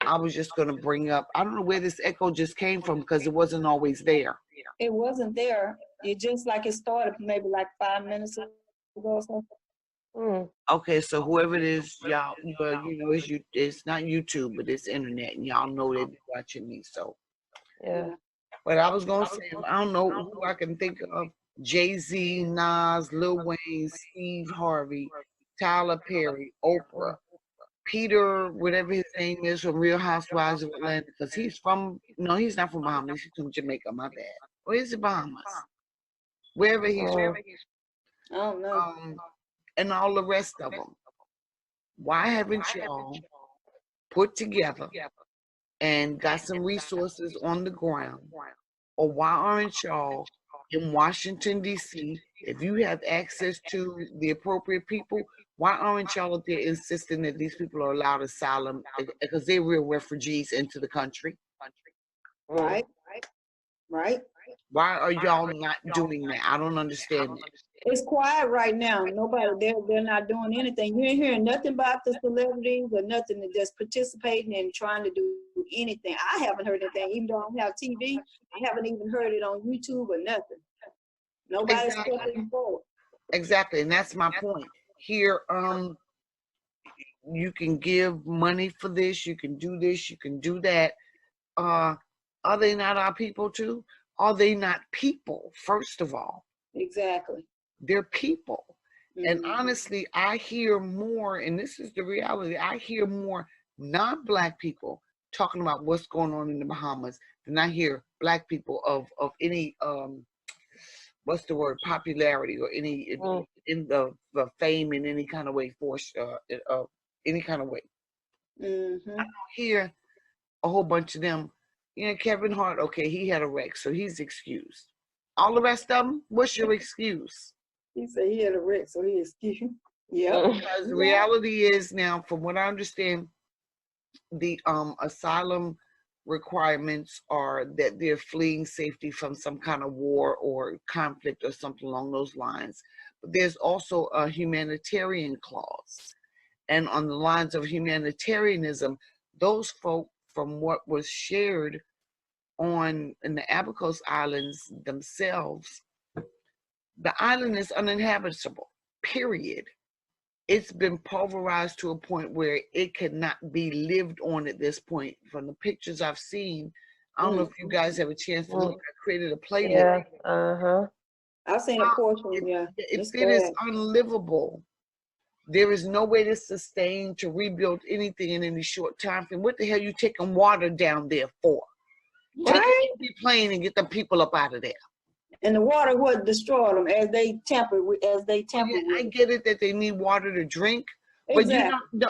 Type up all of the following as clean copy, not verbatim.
I was just going to bring up, I don't know where this echo just came from because it wasn't always there. It wasn't there. It just like it started maybe like 5 minutes ago or something. Okay, so whoever it is, y'all, it's not YouTube, but it's internet, and y'all know they be watching me. So, Yeah. But I was gonna say, I don't know who I can think of: Jay-Z, Nas, Lil Wayne, Steve Harvey, Tyler Perry, Oprah, Peter, whatever his name is from Real Housewives of Atlanta, because he's not from Bahamas. He's from Jamaica. My bad. Or is it Bahamas? Wherever he's from. I don't know. And all the rest of them. Why haven't y'all put together and got some resources on the ground? Or why aren't y'all in Washington, D.C., if you have access to the appropriate people, why aren't y'all up there insisting that these people are allowed asylum because they're real refugees into the country? Right. Why are y'all not doing that? I don't understand that. It's quiet right now. Nobody, they're not doing anything. You ain't hearing nothing about the celebrities or nothing. They're just participating and trying to do anything. I haven't heard anything, even though I don't have TV. I haven't even heard it on YouTube or nothing. Nobody's stepping forward. Exactly, and that's my point. Here, you can give money for this, you can do this, you can do that. Are they not our people too? Are they not people, first of all? Exactly. They're people. And honestly, I hear more, and this is the reality, I hear more non-Black people talking about what's going on in the Bahamas than I hear Black people of any what's the word, popularity or any in the fame in any kind of way, any kind of way. I don't hear a whole bunch of them. Kevin Hart, okay, he had a wreck, so he's excused. All the rest of them, what's your excuse? He said he had a wreck, so he excused. Yeah. Because the reality is now, from what I understand, the asylum requirements are that they're fleeing safety from some kind of war or conflict or something along those lines. But there's also a humanitarian clause. And on the lines of humanitarianism, those folk, from what was shared in the Abaco Islands themselves, the island is uninhabitable, period. It's been pulverized to a point where it cannot be lived on at this point. From the pictures I've seen, I don't know if you guys have a chance to look. I created a playlist. Yeah, I've seen a portion, It is unlivable. There is no way to sustain, to rebuild anything in any short time frame. What the hell are you taking water down there for? Take the plane and get the people up out of there. And the water would destroy them as they tamper with. I get it that they need water to drink, but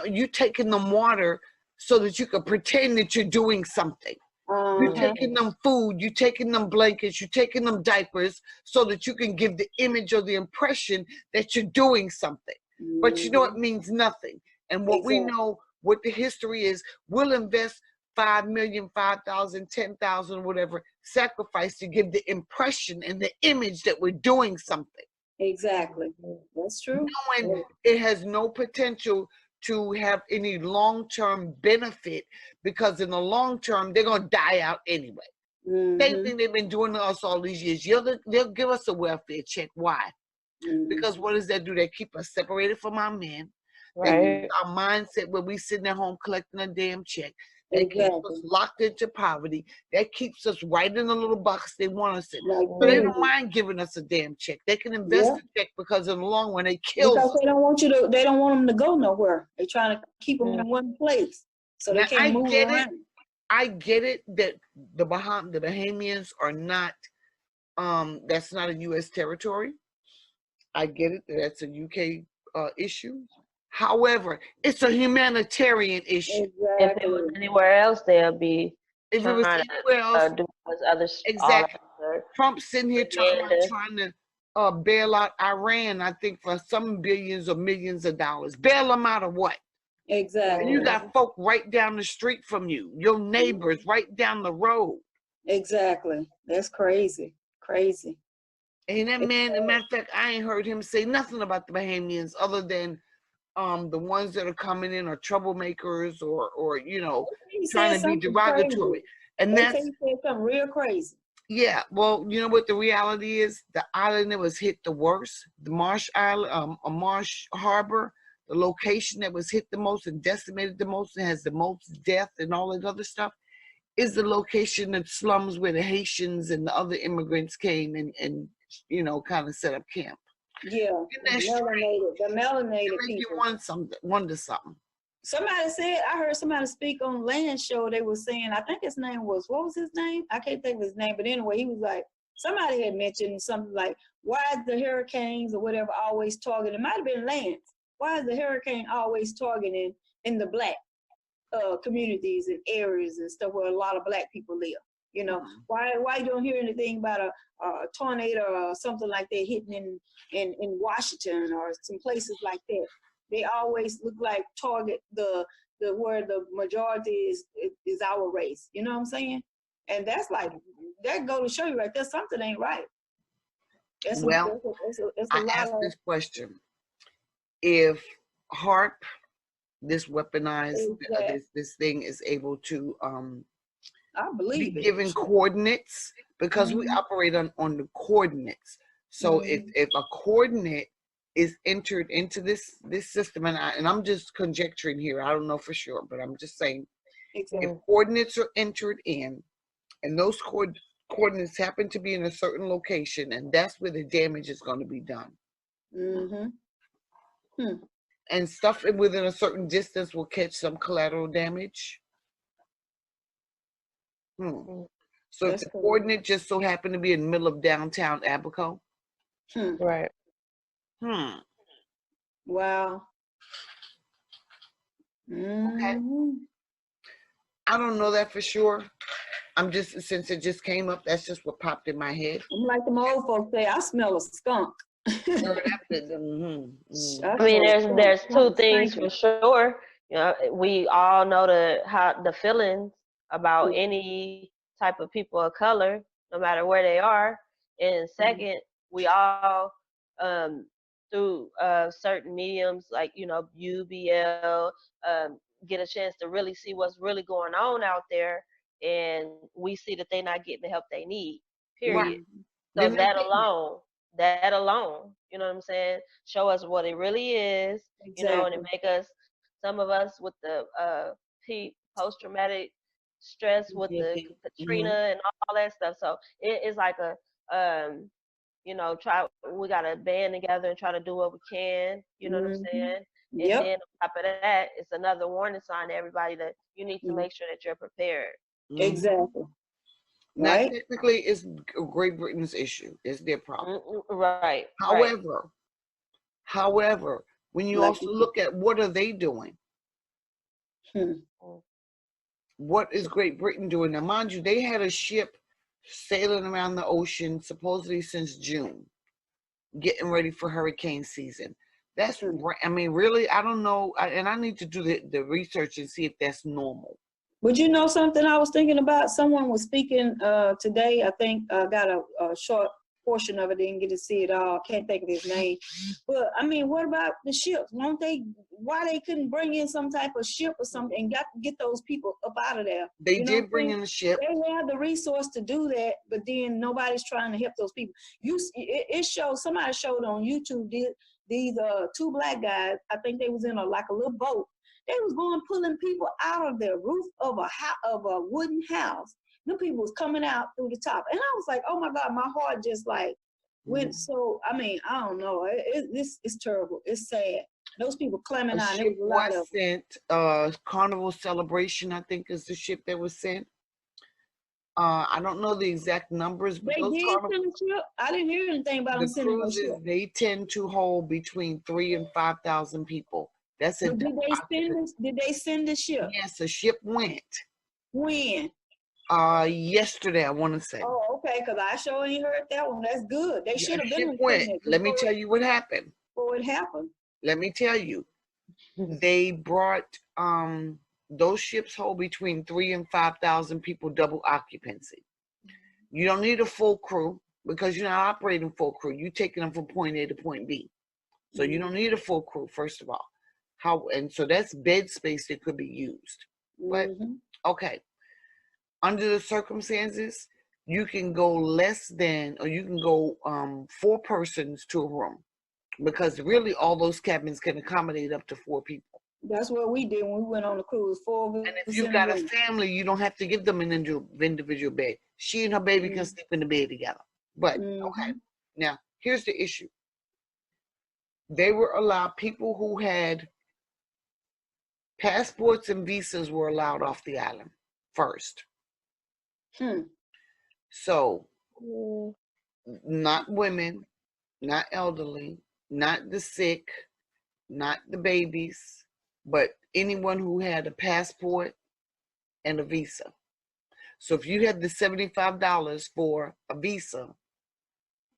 you're taking them water so that you can pretend that you're doing something. You're taking them food, you're taking them blankets, you're taking them diapers so that you can give the image or the impression that you're doing something. But it means nothing. And what we know, what the history is, we'll invest 5 million, 5,000, 10,000, whatever, sacrifice to give the impression and the image that we're doing something. Exactly. That's true. Knowing it has no potential to have any long-term benefit, because in the long term, they're going to die out anyway. Same thing they've been doing to us all these years. They'll give us a welfare check. Why? Because what does that do? They keep us separated from our men. They keep our mindset where we sitting at home collecting a damn check. That keeps us locked into poverty. That keeps us right in the little box they want us in. So they don't mind giving us a damn check. They can invest the check because in the long run they kill us. They don't want they don't want them to go nowhere. They're trying to keep them in one place so they can't move around. I get it that the Bahamians are not, that's not a U.S. territory. I get it that that's a U.K. issue. However, it's a humanitarian issue. If it was anywhere else, they'll be. If it was anywhere else, do what others. Exactly. Trump's sitting here trying to bail out Iran, I think, for some billions or millions of dollars. Bail them out of what? Exactly. And you got folk right down the street from you, your neighbors right down the road. Exactly. That's crazy. Crazy. And that man, as a matter of fact, I ain't heard him say nothing about the Bahamians other than the ones that are coming in are troublemakers or He trying said to be something crazy. derogatory. And They that's say he said something real crazy. yeah, well, you know what the reality is? The island that was hit the worst, the Marsh Island, Marsh Harbor, the location that was hit the most and decimated the most and has the most death and all that other stuff, is the location that slums where the Haitians and the other immigrants came and kind of set up camp. Yeah, the melanated Make you people. wonder something. Somebody said, I heard somebody speak on Land Show. They were saying, I think his name was, what was his name? I can't think of his name, but anyway, he was like, somebody had mentioned something like, why is the hurricanes or whatever always targeting? It might have been Lance. Why is the hurricane always targeting in the black communities and areas and stuff where a lot of black people live? You know, why you don't hear anything about a tornado or something like that hitting in Washington or some places like that? They always look like target the where the majority is our race. You know what I'm saying? And that's like, that go to show you right there, something ain't right. It's a lot asked this question. If HARP, this weaponized, this thing is able to I believe be given coordinates, because we operate on the coordinates. So if a coordinate is entered into this system, and I'm just conjecturing here, I don't know for sure, but I'm just saying, if coordinates are entered in, and those coordinates happen to be in a certain location, and that's where the damage is going to be done. And stuff within a certain distance will catch some collateral damage. So if the coordinate just so happened to be in the middle of downtown Abaco. Right. Wow. Okay. I don't know that for sure. I'm just, since it just came up, that's just what popped in my head. I'm like them old folks say, I smell a skunk. I mean, there's two things for sure. You know, we all know the feelings about any type of people of color, no matter where they are. And second, we all through certain mediums like UBL get a chance to really see what's really going on out there, and we see that they're not getting the help they need. Period. So that alone, you know what I'm saying, show us what it really is, and it make us, some of us with the post-traumatic stress with the Katrina and all that stuff. So it's like a we gotta band together and try to do what we can, you know what I'm saying? And then on top of that, it's another warning sign to everybody that you need to make sure that you're prepared. Exactly. Now, technically, it's Great Britain's issue. It's their problem. Right. However, when you also look at what are they doing? What is Great Britain doing? Now, mind you, they had a ship sailing around the ocean supposedly since June, getting ready for hurricane season. That's, I mean, really, I don't know. And I need to do the research and see if that's normal. But you know something I was thinking about? Someone was speaking today. I think got a short portion of it. Didn't get to see it all. Can't think of his name. But I mean, what about the ships? Why they couldn't bring in some type of ship or something and get those people up out of there? They did bring in a ship. They had the resource to do that, but then nobody's trying to help those people. It showed, somebody showed on YouTube these two black guys. I think they was in a little boat. They was going pulling people out of the roof of a wooden house. Them people was coming out through the top, and I was like, "Oh my God!" My heart just like went. So I mean, I don't know. It's terrible. It's sad. Those people climbing out. There was a lot of sent. Carnival Celebration, I think, is the ship that was sent. I don't know the exact numbers, but they did send a ship. I didn't hear anything about them sending a ship. They tend to hold between 3,000 and 5,000 people. That's it. Did they send the ship? Yes, a ship went. When? Yesterday, I want to say. Oh, okay, because I sure ain't heard that one. That's good. They should have been. Let me tell you what happened. Before it happened. Let me tell you. They brought those ships hold between 3,000 and 5,000 people, double occupancy. You don't need a full crew because you're not operating full crew. You're taking them from point A to point B. So you don't need a full crew, first of all. How, and so that's bed space that could be used. But okay, under the circumstances, you can go less than, or you can go 4 persons to a room, because really all those cabins can accommodate up to 4 people. That's what we did when we went on the cruise. 4 of us. And if you've got a family, you don't have to give them an individual bed. She and her baby can sleep in the bed together. But okay, now here's the issue. They were allowed, people who had passports and visas were allowed off the island first. So, not women, not elderly, not the sick, not the babies, but anyone who had a passport and a visa. So if you had the $75 for a visa,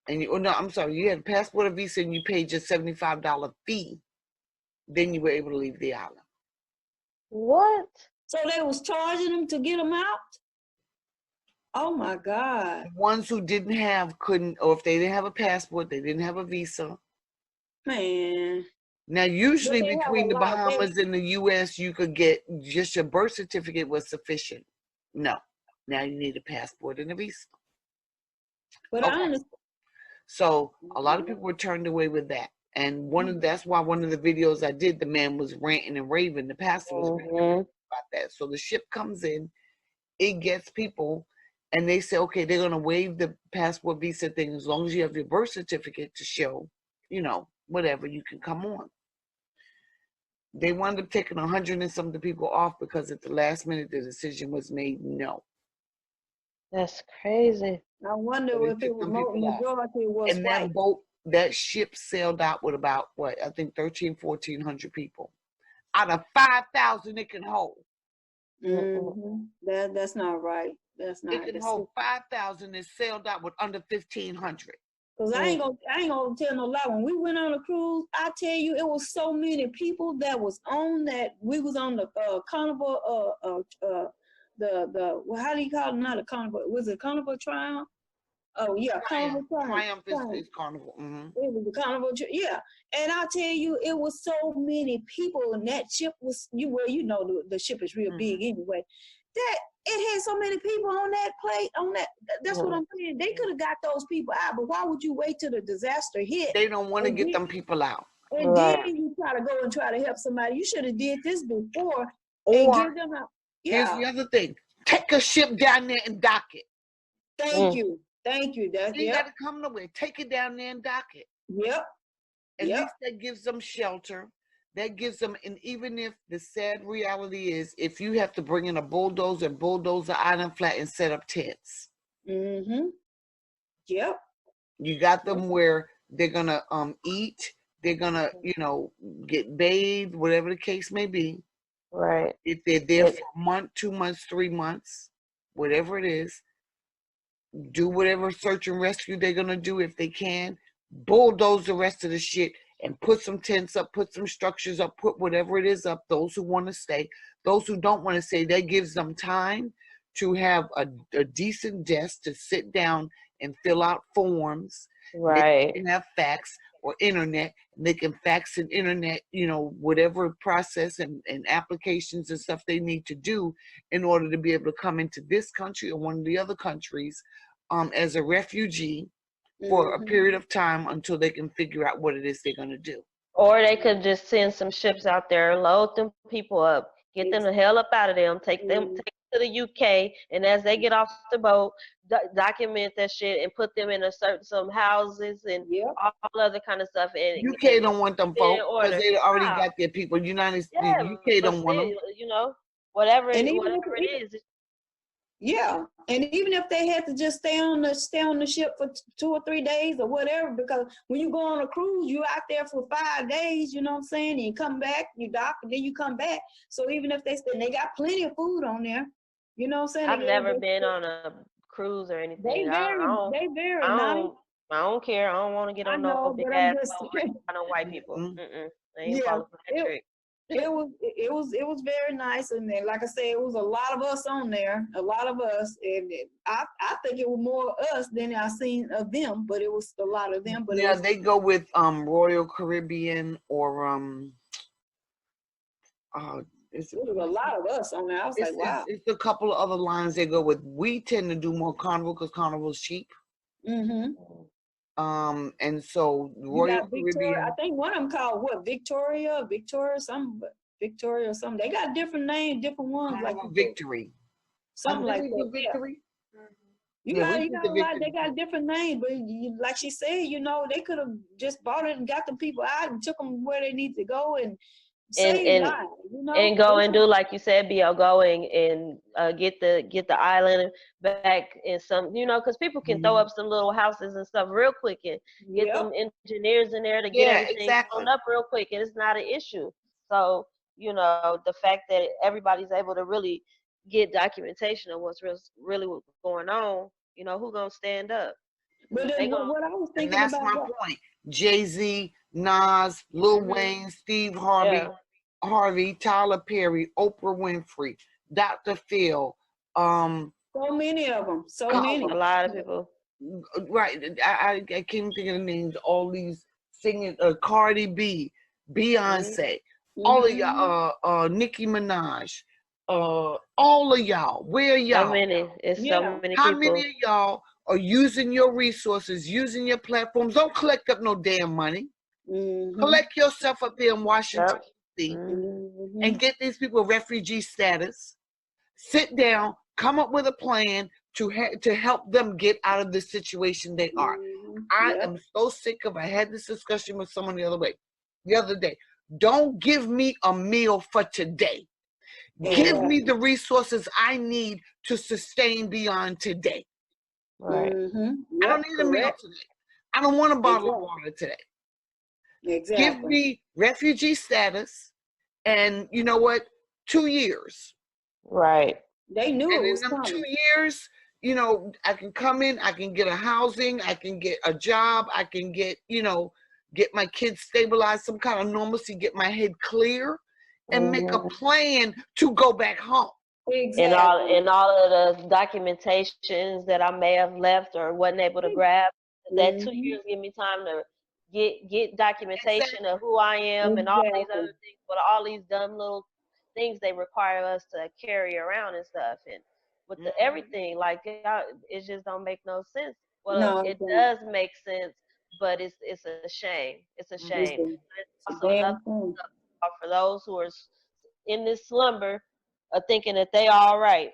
and you, you had a passport, a visa, and you paid just $75 fee, then you were able to leave the island. What? So they was charging them to get them out? Oh my God. The ones who didn't have couldn't, or if they didn't have a passport, they didn't have a visa. Man. Now, usually between the Bahamas and the U.S., you could get just your birth certificate was sufficient. No. Now you need a passport and a visa. But I understand. So a lot of people were turned away with that. And that's why one of the videos I did, the man was ranting and raving. The pastor was ranting about that. So the ship comes in, it gets people, and they say, okay, they're going to waive the passport visa thing as long as you have your birth certificate to show, whatever, you can come on. They wound up taking 100 and something people off because at the last minute the decision was made no. That's crazy. I wonder if it was majority was and white. that boat, that ship sailed out with about, I think 1,400 people. Out of 5,000 it can hold. That's not right. That's not. It can hold 5,000 and sailed out with under 1,500. Cause I ain't gonna tell no lie. When we went on a cruise, I tell you, it was so many people that was on that. We was on the carnival. How do you call it? Not a carnival. Was it Carnival Triumph? Oh yeah, Carnival Triumph. Triumph is Carnival. It was the Carnival. Yeah, and I tell you, it was so many people, and that ship was the ship is real big anyway. That it had so many people on that plate, that's what I'm saying. They could have got those people out, but why would you wait till the disaster hit? They don't want to get them people out. And then you try to help somebody. You should have did this before and give them out. Here's the other thing. Take a ship down there and dock it. Thank you. That's you gotta come nowhere. Take it down there and dock it. At least that gives them shelter. That gives them, and even if the sad reality is, if you have to bring in a bulldozer and bulldoze the island flat and set up tents. You got them where they're gonna eat, they're gonna, get bathed, whatever the case may be. Right. If they're there for a month, 2 months, 3 months, whatever it is, do whatever search and rescue they're gonna do if they can. Bulldoze the rest of the shit and put some tents up, put some structures up, put whatever it is up. Those who want to stay, those who don't want to stay, that gives them time to have a decent desk to sit down and fill out forms. Right. They can have fax or internet, and they can fax and internet, whatever process and applications and stuff they need to do in order to be able to come into this country or one of the other countries as a refugee for a period of time until they can figure out what it is they're going to do. Or they could just send some ships out there, load them people up, get them the hell up out of them, take them to the UK, and as they get off the boat, document that shit and put them in some houses and all other kind of stuff. And UK don't want them folks because they already got their people. UK don't want them. Whatever it is. Yeah, and even if they had to just stay on the ship for 2 or 3 days or whatever, because when you go on a cruise, you're out there for 5 days, you know what I'm saying? And you come back, you dock, and then you come back. So even if they stay, they got plenty of food on there, you know what I'm saying? I've never been on a cruise or anything. They very nice. I don't care. I don't want to get on no big ass boat with no white people. I ain't falling for that trick. It was very nice, and then, like I said, it was a lot of us on there, and I think it was more us than I seen of them, but it was a lot of them. But they go with Royal Caribbean or It's There was a lot of us on there. I was like, wow. It's a couple of other lines they go with. We tend to do more Carnival because Carnival's cheap. Mm-hmm. And so Royal Caribbean. I think one of them called what? Victoria, something. They got different names, different ones. Carnival like Victory. Something like that. Victory. Yeah. You got a lot. They got different names, but like she said, they could have just bought it and got them people out and took them where they need to go and save lives. And go and do like you said, go and get the island back in some, because people can throw up some little houses and stuff real quick and get them engineers in there to get everything thrown up real quick, and it's not an issue. So the fact that everybody's able to really get documentation of what's really going on, who gonna stand up? But then what I was thinking about, that's my point. Jay-Z, Nas, Lil Wayne, Steve Harvey, Tyler Perry, Oprah Winfrey, Dr. Phil. So many of them. So many. A lot of people. Right. I can't think of the names. All these singing. Cardi B, Beyonce, all of y'all. Nicki Minaj. All of y'all. Where are y'all? So many. It's so many people. How many of y'all are using your resources, using your platforms? Don't collect up no damn money. Collect yourself up here in Washington, D.C. And get these people refugee status. Sit down, come up with a plan to help them get out of the situation they are. I am so sick of. I had this discussion with someone the other day. Don't give me a meal for today. Give me the resources I need to sustain beyond today. Right. I don't need a meal today. I don't want a bottle of water today. Exactly. Give me refugee status, and you know what? 2 years. Right. They knew and it was in them coming. 2 years, I can come in, I can get a housing, I can get a job, I can get, get my kids stabilized, some kind of normalcy, get my head clear, and make a plan to go back home. Exactly. And all of the documentations that I may have left or wasn't able to grab, that 2 years give me time to get documentation of who I am and all these other things, but all these dumb little things they require us to carry around and stuff, and with everything, like it just don't make no sense. Well, it does make sense, but it's a shame. It's a shame. It's also another for those who are in this slumber of thinking that they are all right,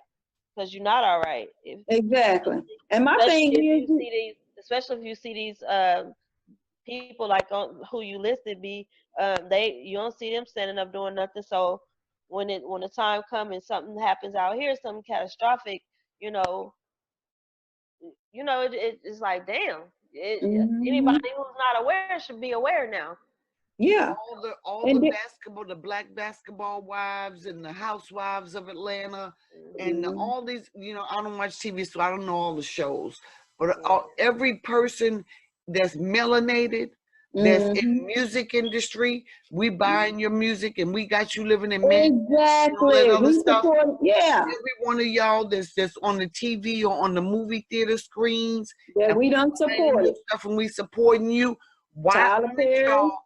because you're not all right. Exactly. And my thing is, especially if you see these people like who you listed, you don't see them standing up doing nothing. So when the time comes and something happens out here, something catastrophic, it's like, damn. Anybody who's not aware should be aware now. Yeah. All the basketball, the black basketball wives and the housewives of Atlanta, and all these, I don't watch TV, so I don't know all the shows. But every person that's melanated, that's in music industry, we buying your music and we got you living in exactly. Every one of y'all that's on the TV or on the movie theater screens. Yeah, we don't support it. Stuff, and we supporting you. Why aren't y'all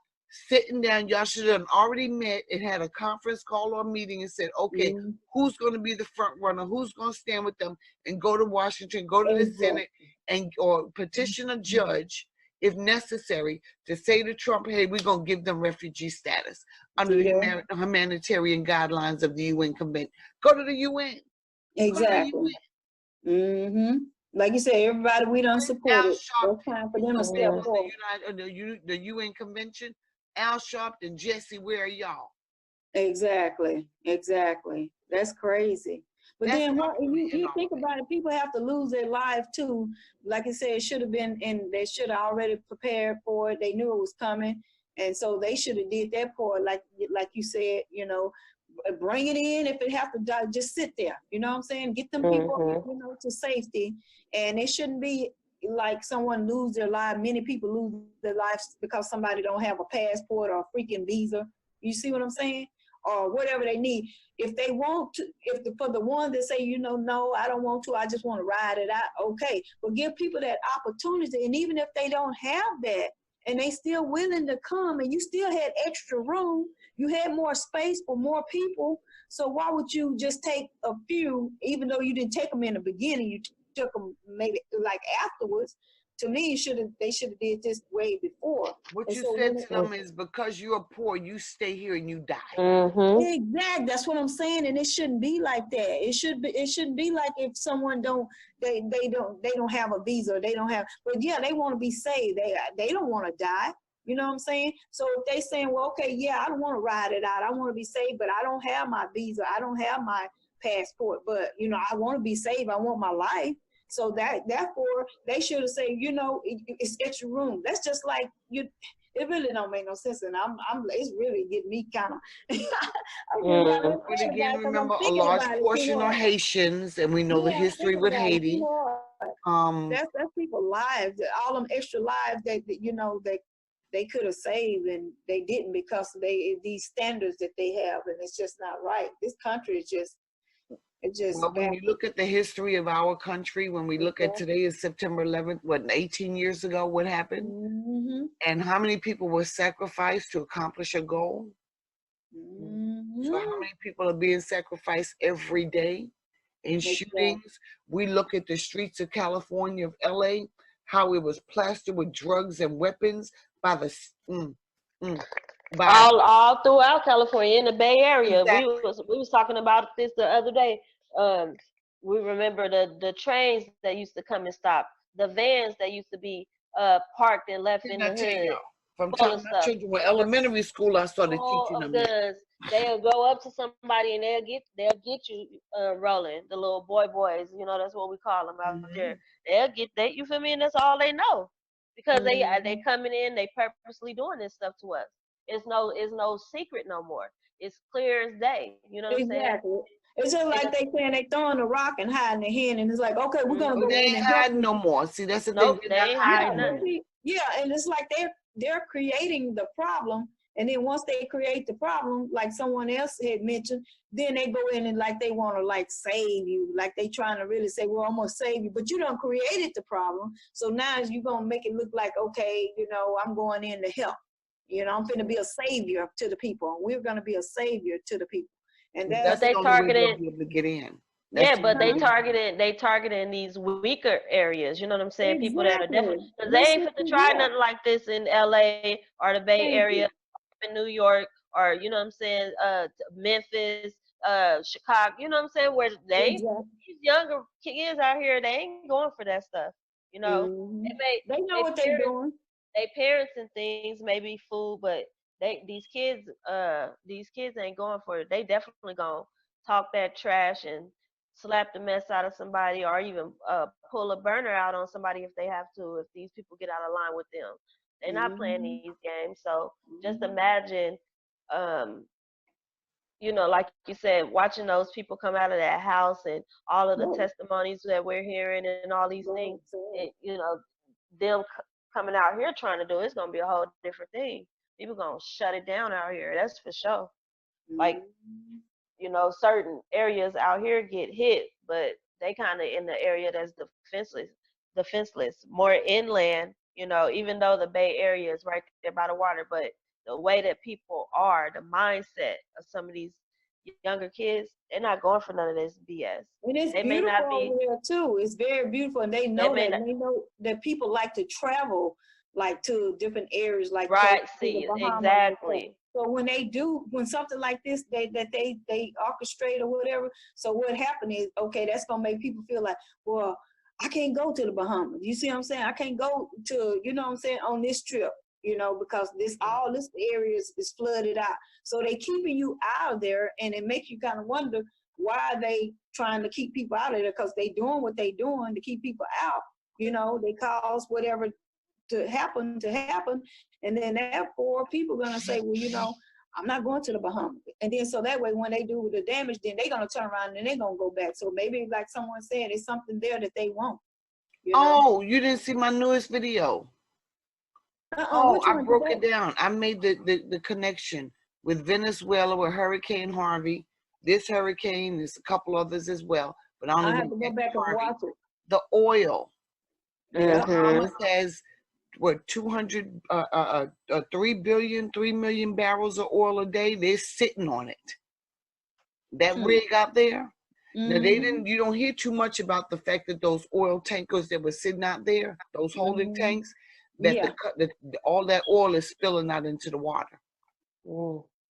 sitting down? Y'all should have already met and had a conference call or meeting and said, okay, who's going to be the front runner? Who's going to stand with them and go to Washington, go to the Senate, or petition a judge, if necessary, to say to Trump, hey, we're going to give them refugee status under the humanitarian guidelines of the UN Convention. Go to the UN. Exactly. Like you said, everybody we don't support it. It's time for them to step forward. The UN Convention, Al Sharpton and Jesse, where are y'all? Exactly. That's crazy. But then you think about it, people have to lose their life too. Like I said, it should have been, and they should have already prepared for it. They knew it was coming. And so they should have did their part, like you said, bring it in. If it have to die, just sit there. You know what I'm saying? Get them people, to safety. And it shouldn't be like someone lose their life. Many people lose their lives because somebody don't have a passport or a freaking visa. You see what I'm saying? Or whatever they need. If they want to, for the ones that say, no, I don't want to, I just want to ride it out, okay. But give people that opportunity. And even if they don't have that, and they still willing to come, and you still had extra room. You had more space for more people. So why would you just take a few, even though you didn't take them in the beginning, you took them maybe like afterwards? To me, they should have did this way before. What you said to them is, because you are poor, you stay here and you die. Exactly. That's what I'm saying, and it shouldn't be like that. It shouldn't be like if someone don't have a visa, they don't have. But yeah, they want to be saved. They don't want to die. You know what I'm saying? So if they saying, well, okay, yeah, I don't want to ride it out. I want to be saved, but I don't have my visa. I don't have my passport. But I want to be saved. I want my life. So therefore, they should have said, it's extra room. That's just like you. It really don't make no sense, and it's really getting me kind of. But again, remember, a large portion are Haitians, and we know the history with Haiti. That's people's lives, all them extra lives that they could have saved, and they didn't because of these standards that they have, and it's just not right. This country is just. Well, when you look at the history of our country, when we look at today is September 11th, 18 years ago, what happened? And how many people were sacrificed to accomplish a goal? So how many people are being sacrificed every day in shootings? We look at the streets of California, of LA, how it was plastered with drugs and weapons by the all throughout California, in the Bay Area. Exactly. We was talking about this the other day. We remember the trains that used to come and stop, the vans that used to be parked and left in the hood. From time my children were elementary school, I started teaching them that. They'll go up to somebody and they'll get you rolling. The little boys, that's what we call them out there. They'll get that, you feel me? And that's all they know, because they coming in, they purposely doing this stuff to us. It's no secret no more. It's clear as day. You know what I'm saying? It's just like they saying they throwing a rock and hiding their hand, and it's like, okay, we're gonna go they in ain't and hiding no more. See, that's the thing. They ain't hiding nothing. Yeah, and it's like they're creating the problem, and then once they create the problem, like someone else had mentioned, then they go in and like they want to like save you, like they trying to really say, well, I'm gonna save you, but you done created the problem, so now you're gonna make it look like, okay, I'm going in to help. I'm going to be a savior to the people. We're going to be a savior to the people, and that's they targeted to get in. But they targeting these weaker areas. You know what I'm saying? Exactly. People that are definitely, because they ain't fit to try nothing like this in LA or the Bay Area, in New York, or you know what I'm saying, Memphis, Chicago. You know what I'm saying? Where these younger kids out here, they ain't going for that stuff. They know what they're doing. They parents and things may be fool, but these kids ain't going for it. They definitely gonna talk that trash and slap the mess out of somebody, or even pull a burner out on somebody if they have to, if these people get out of line with them. They're not playing these games. So just imagine, like you said, watching those people come out of that house and all of the testimonies that we're hearing and all these things, them coming out here trying to do, it's going to be a whole different thing. People going to shut it down out here. That's for sure. Like, certain areas out here get hit, but they kind of in the area that's defenseless, more inland, even though the Bay Area is right there by the water, but the way that people are, the mindset of some of these younger kids, they're not going for none of this BS. And it's beautiful over there too. It's very beautiful, and they know that. They know that people like to travel, like to different areas, like see, exactly. So when something like this, they orchestrate or whatever. So what happened is, okay, that's gonna make people feel like, well, I can't go to the Bahamas. You see what I'm saying? I can't go to, on this trip. Because all this area is flooded out. So they keeping you out of there, and it makes you kind of wonder, why are they trying to keep people out of there? Because they doing what they doing to keep people out. They cause whatever to happen, and then therefore people are gonna say, well, I'm not going to the Bahamas. And then so that way, when they do the damage, then they're gonna turn around and they're gonna go back. So maybe, like someone said, it's something there that they want. Oh, you didn't see my newest video? I broke it down. I made the connection with Venezuela, with Hurricane Harvey. This hurricane, there's a couple others as well, but I have to go back and watch it. The oil. Bahamas has what 3 million barrels of oil a day. They're sitting on it. That rig out there. Now you don't hear too much about the fact that those oil tankers that were sitting out there, those holding tanks, that all that oil is spilling out into the water.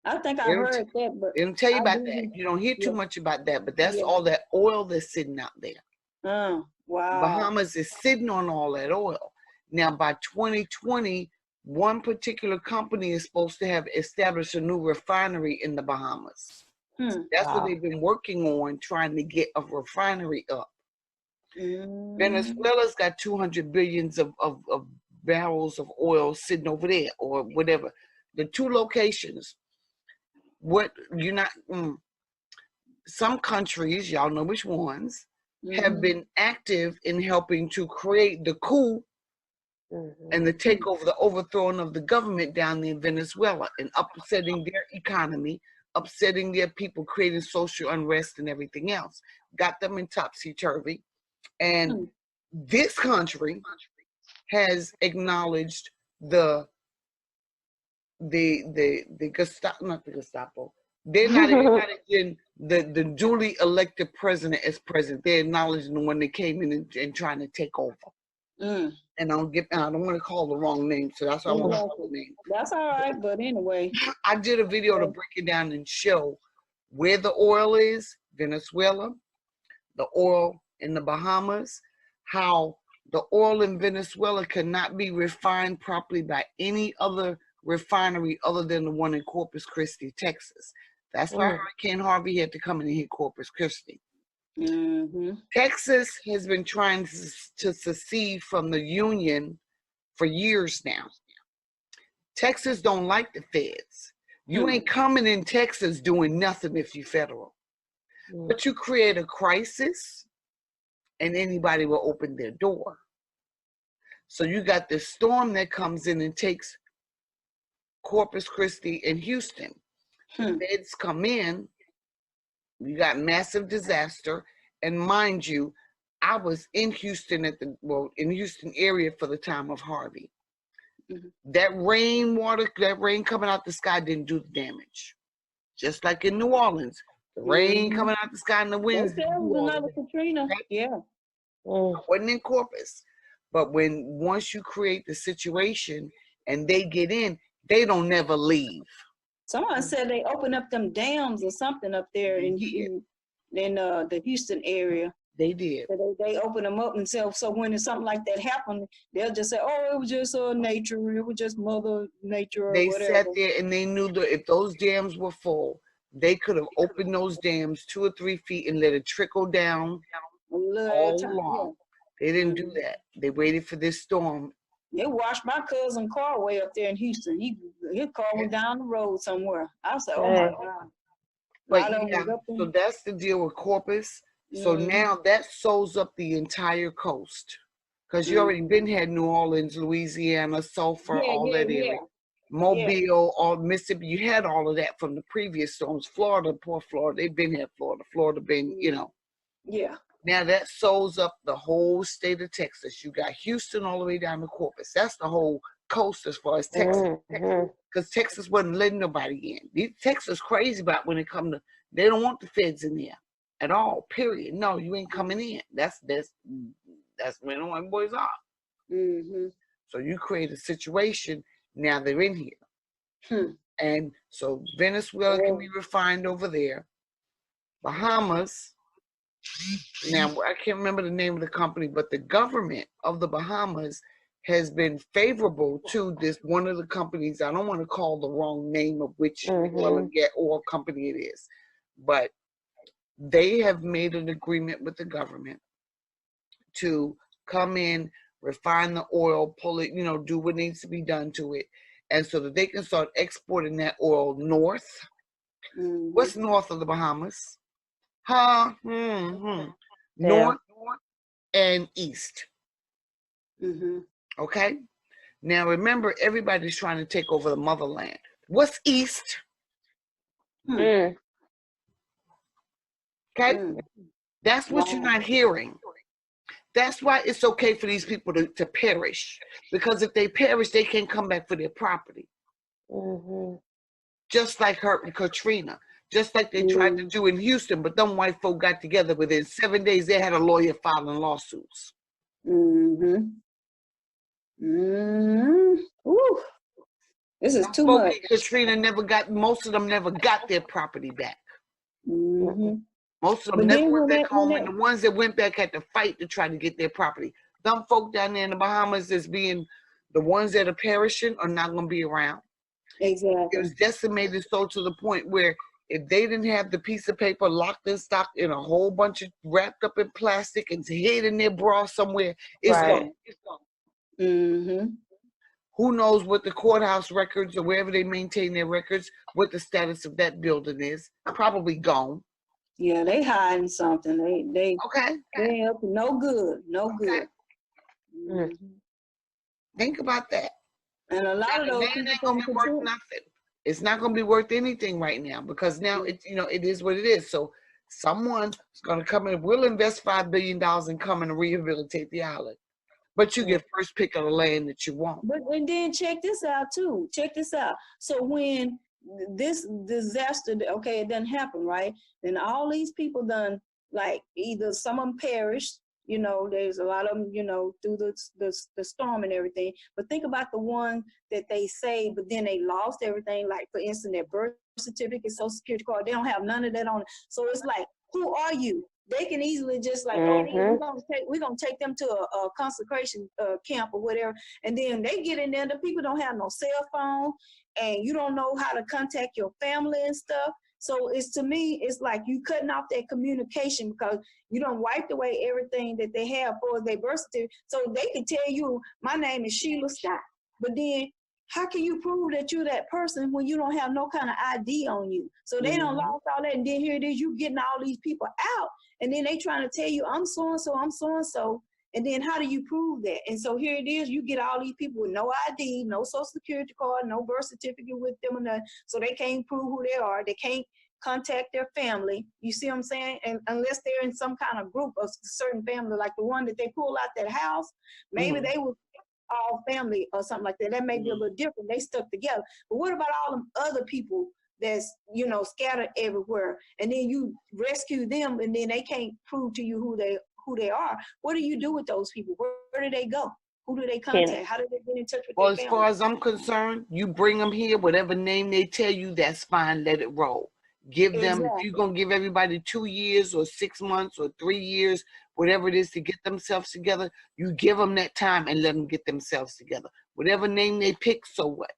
I think I heard that, but they don't tell you about that. You don't hear too much about that, but that's all that oil that's sitting out there. Wow. Bahamas is sitting on all that oil. Now by 2020, one particular company is supposed to have established a new refinery in the Bahamas. That's what they've been working on, trying to get a refinery up. Venezuela's got 200 billions of barrels of oil sitting over there, or whatever. The two locations. Some countries, y'all know which ones, have been active in helping to create the coup and the takeover, the overthrowing of the government down there in Venezuela, and upsetting their economy, upsetting their people, creating social unrest and everything else. Got them in topsy-turvy. And this country has acknowledged the Gestapo, not the Gestapo. They're not acknowledging the duly elected president as president. They're acknowledging the one that came in and trying to take over. And I don't want to call the wrong name, so that's why I won't call the name. That's all right, but anyway. I did a video to break it down and show where the oil is, Venezuela, the oil in the Bahamas, how the oil in Venezuela cannot be refined properly by any other refinery other than the one in Corpus Christi, Texas. That's why Hurricane Harvey had to come in and hit Corpus Christi. Texas has been trying to secede from the Union for years now. Texas don't like the feds. You ain't coming in Texas doing nothing if you federal. But you create a crisis and anybody will open their door. So you got this storm that comes in and takes Corpus Christi and Houston. The feds come in, you got massive disaster, and mind you, I was in Houston in Houston area for the time of Harvey. That rain coming out the sky didn't do the damage. Just like in New Orleans, the rain coming out the sky and the winds. Another Katrina. Wasn't in Corpus, but once you create the situation and they get in, they don't never leave. Someone said they opened up them dams or something up there in the Houston area. They did. So they open them up themselves. So when something like that happened, they'll just say, "Oh, it was just nature. It was just Mother Nature." Or whatever. Sat there and they knew that if those dams were full, they could have opened those dams 2 or 3 feet and let it trickle down all along. They didn't do that. They waited for this storm. They washed my cousin's car way up there in Houston. His car was down the road somewhere. I was like, "Oh my God." But so that's the deal with Corpus. So now that sews up the entire coast, because you already had New Orleans, Louisiana, Sulphur, all that area, Mobile, all Mississippi. You had all of that from the previous storms. Florida, poor Florida, they've been here. Florida been, Now that sews up the whole state of Texas. You got Houston all the way down to Corpus. That's the whole coast as far as Texas. Because Texas wasn't letting nobody in. Texas crazy about when it come to, they don't want the feds in there at all, period. No, you ain't coming in. That's where the white boys are. So you create a situation, now they're in here. And so Venezuela can be refined over there. Bahamas, now I can't remember the name of the company, but the government of the Bahamas has been favorable to this one of the companies. I don't want to call the wrong name of which oil company it is, but they have made an agreement with the government to come in, refine the oil, pull it, do what needs to be done to it, and so that they can start exporting that oil north. What's north of the Bahamas? North and east. Okay? Now remember, everybody's trying to take over the motherland. What's east? Okay? That's what you're not hearing. That's why it's okay for these people to perish. Because if they perish, they can't come back for their property. Mm-hmm. Just like Katrina. Just like they tried to do in Houston, but them white folk got together. Within 7 days, they had a lawyer filing lawsuits. Mm-hmm. Mm-hmm. Ooh. This is too much. Katrina most of them never got their property back. Mm-hmm. Most of them never went back home, and the ones that went back had to fight to try to get their property. Them folk down there in the Bahamas as being the ones that are perishing are not going to be around. Exactly. It was decimated so to the point where if they didn't have the piece of paper locked in stock in a whole bunch of wrapped up in plastic and hid in their bra somewhere, it's gone. It's gone. Mm-hmm. Who knows what the courthouse records or wherever they maintain their records, what the status of that building is. Probably gone. Yeah, they hiding something. They okay. They up to no good. No good. Mm-hmm. Think about that. And a lot of those people ain't gonna be worth nothing. It's not gonna be worth anything right now because now it's it is what it is. So someone's gonna come in. We'll invest $5 billion and come and rehabilitate the island. But you get first pick of the land that you want. But and then check this out too. Check this out. So when this disaster, okay, it doesn't happen, right? Then all these people done, like, either some of them perished. There's a lot of them, through the storm and everything. But think about the one that they saved, but then they lost everything. Like, for instance, their birth certificate, Social Security card, they don't have none of that on it. So it's like, who are you? They can easily just like, we're gonna take them to a consecration camp or whatever, and then they get in there. The people don't have no cell phone, and you don't know how to contact your family and stuff. So to me, it's like you cutting off that communication because you don't wiped away everything that they have for their birth certificate. So they can tell you, my name is Sheila Scott, but then how can you prove that you're that person when you don't have no kind of ID on you? So they don't lost all that, and then here it is, you getting all these people out, and then they trying to tell you, I'm so-and-so, I'm so-and-so, and then how do you prove that? And so here it is, you get all these people with no ID, no Social Security card, no birth certificate with them, and so they can't prove who they are. They can't contact their family. You see what I'm saying? And unless they're in some kind of group of certain family, like the one that they pull out that house, maybe they will all family or something like that. That may be a little different. They stuck together. But what about all them other people that's, scattered everywhere? And then you rescue them, and then they can't prove to you who they are. What do you do with those people? Where do they go? Who do they contact? How do they get in touch with their family? As far as I'm concerned, you bring them here, whatever name they tell you, that's fine. Let it roll. Give them, if you're going to give everybody 2 years or 6 months or 3 years, whatever it is to get themselves together, you give them that time and let them get themselves together. Whatever name they pick, so what?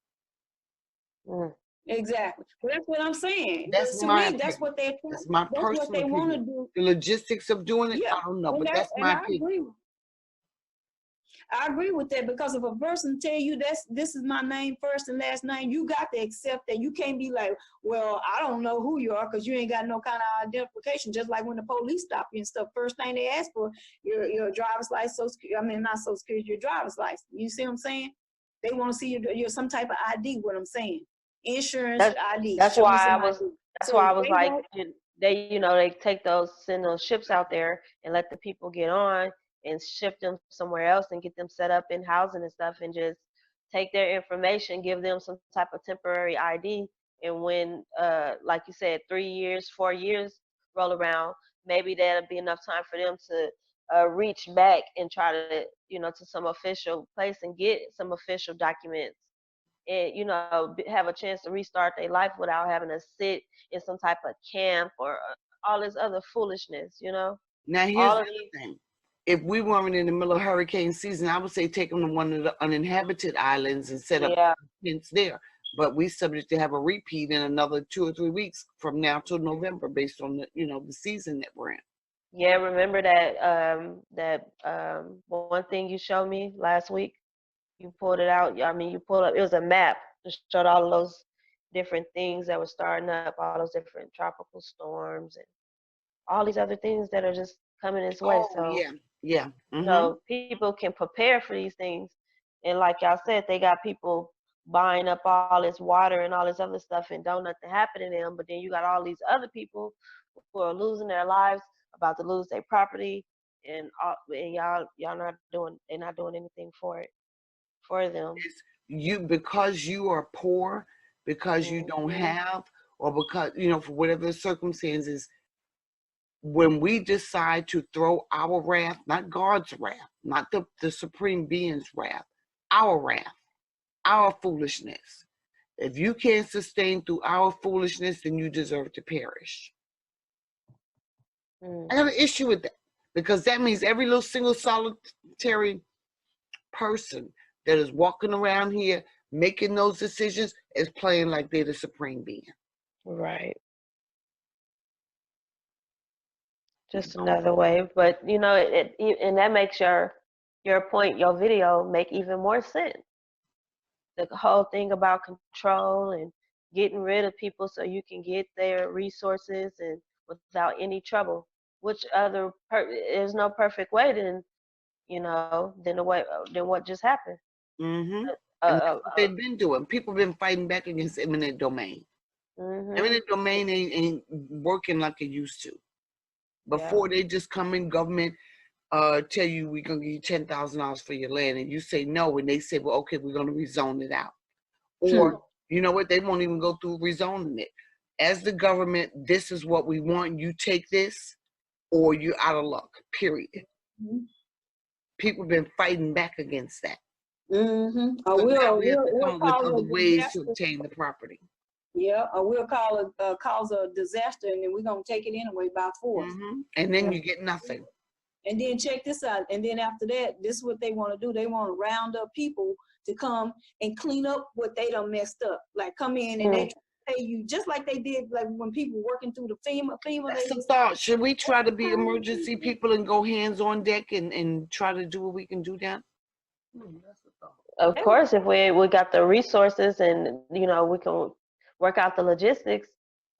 Exactly. Well, that's what I'm saying. That's to my me, that's what they're trying. That's my personal what they want to do. The logistics of doing it, I don't know, but that's my opinion. I agree with that, because if a person tell you this is my name, first and last name, you got to accept that. You can't be like, well, I don't know who you are because you ain't got no kind of identification. Just like when the police stop you and stuff, first thing they ask for your driver's license. Not Social Security, your driver's license. You see what I'm saying? They want to see your some type of ID. What I'm saying, insurance ID. That's why I was. That's why I was like, they send those ships out there and let the people get on and shift them somewhere else and get them set up in housing and stuff, and just take their information, give them some type of temporary ID. And when, like you said, 3 years, 4 years roll around, maybe that'll be enough time for them to reach back and try to, to some official place and get some official documents and, have a chance to restart their life without having to sit in some type of camp or all this other foolishness, Now, here's the other thing. If we weren't in the middle of hurricane season, I would say take them to one of the uninhabited islands and set up tents there. But we subject to have a repeat in another 2 or 3 weeks from now till November, based on the the season that we're in. Yeah, remember that one thing you showed me last week? You pulled it out. You pulled up. It was a map that showed all of those different things that were starting up, all those different tropical storms and all these other things that are just coming this way. So yeah. People can prepare for these things, and like y'all said, they got people buying up all this water and all this other stuff, and don't nothing happen to them. But then you got all these other people who are losing their lives, about to lose their property, and y'all not doing, they're not doing anything for them. Because you are poor, because you don't have, or because, for whatever the circumstances, when we decide to throw our wrath, not God's wrath, not the supreme being's wrath, our wrath, our foolishness. If you can't sustain through our foolishness, then you deserve to perish. I have an issue with that, because that means every little single solitary person that is walking around here making those decisions is playing like they're the supreme being. Right. Just another way, but and that makes your point, your video, make even more sense. The whole thing about control and getting rid of people so you can get their resources and without any trouble. Which other there's no perfect way than what just happened. And that's what they've been doing. People been fighting back against eminent domain. Eminent domain ain't working like it used to. Before they just come in, government tell you we're gonna give you $10,000 for your land, and you say no, and they say, well, okay, we're gonna rezone it out. Or you know what? They won't even go through rezoning it. As the government, this is what we want. You take this, or you're out of luck. Period. People been fighting back against that. So now we have to come up with other ways to obtain the property. Yeah, or we'll cause a disaster, and then we're gonna take it anyway by force. And then you get nothing. And then check this out. And then after that, this is what they want to do. They want to round up people to come and clean up what they done messed up. Like come in and they pay you just like they did, like when people working through the FEMA. That's the thought. Should we try to be emergency people and go hands on deck and try to do what we can do down? That's the thought. Of course, if we got the resources and we can work out the logistics,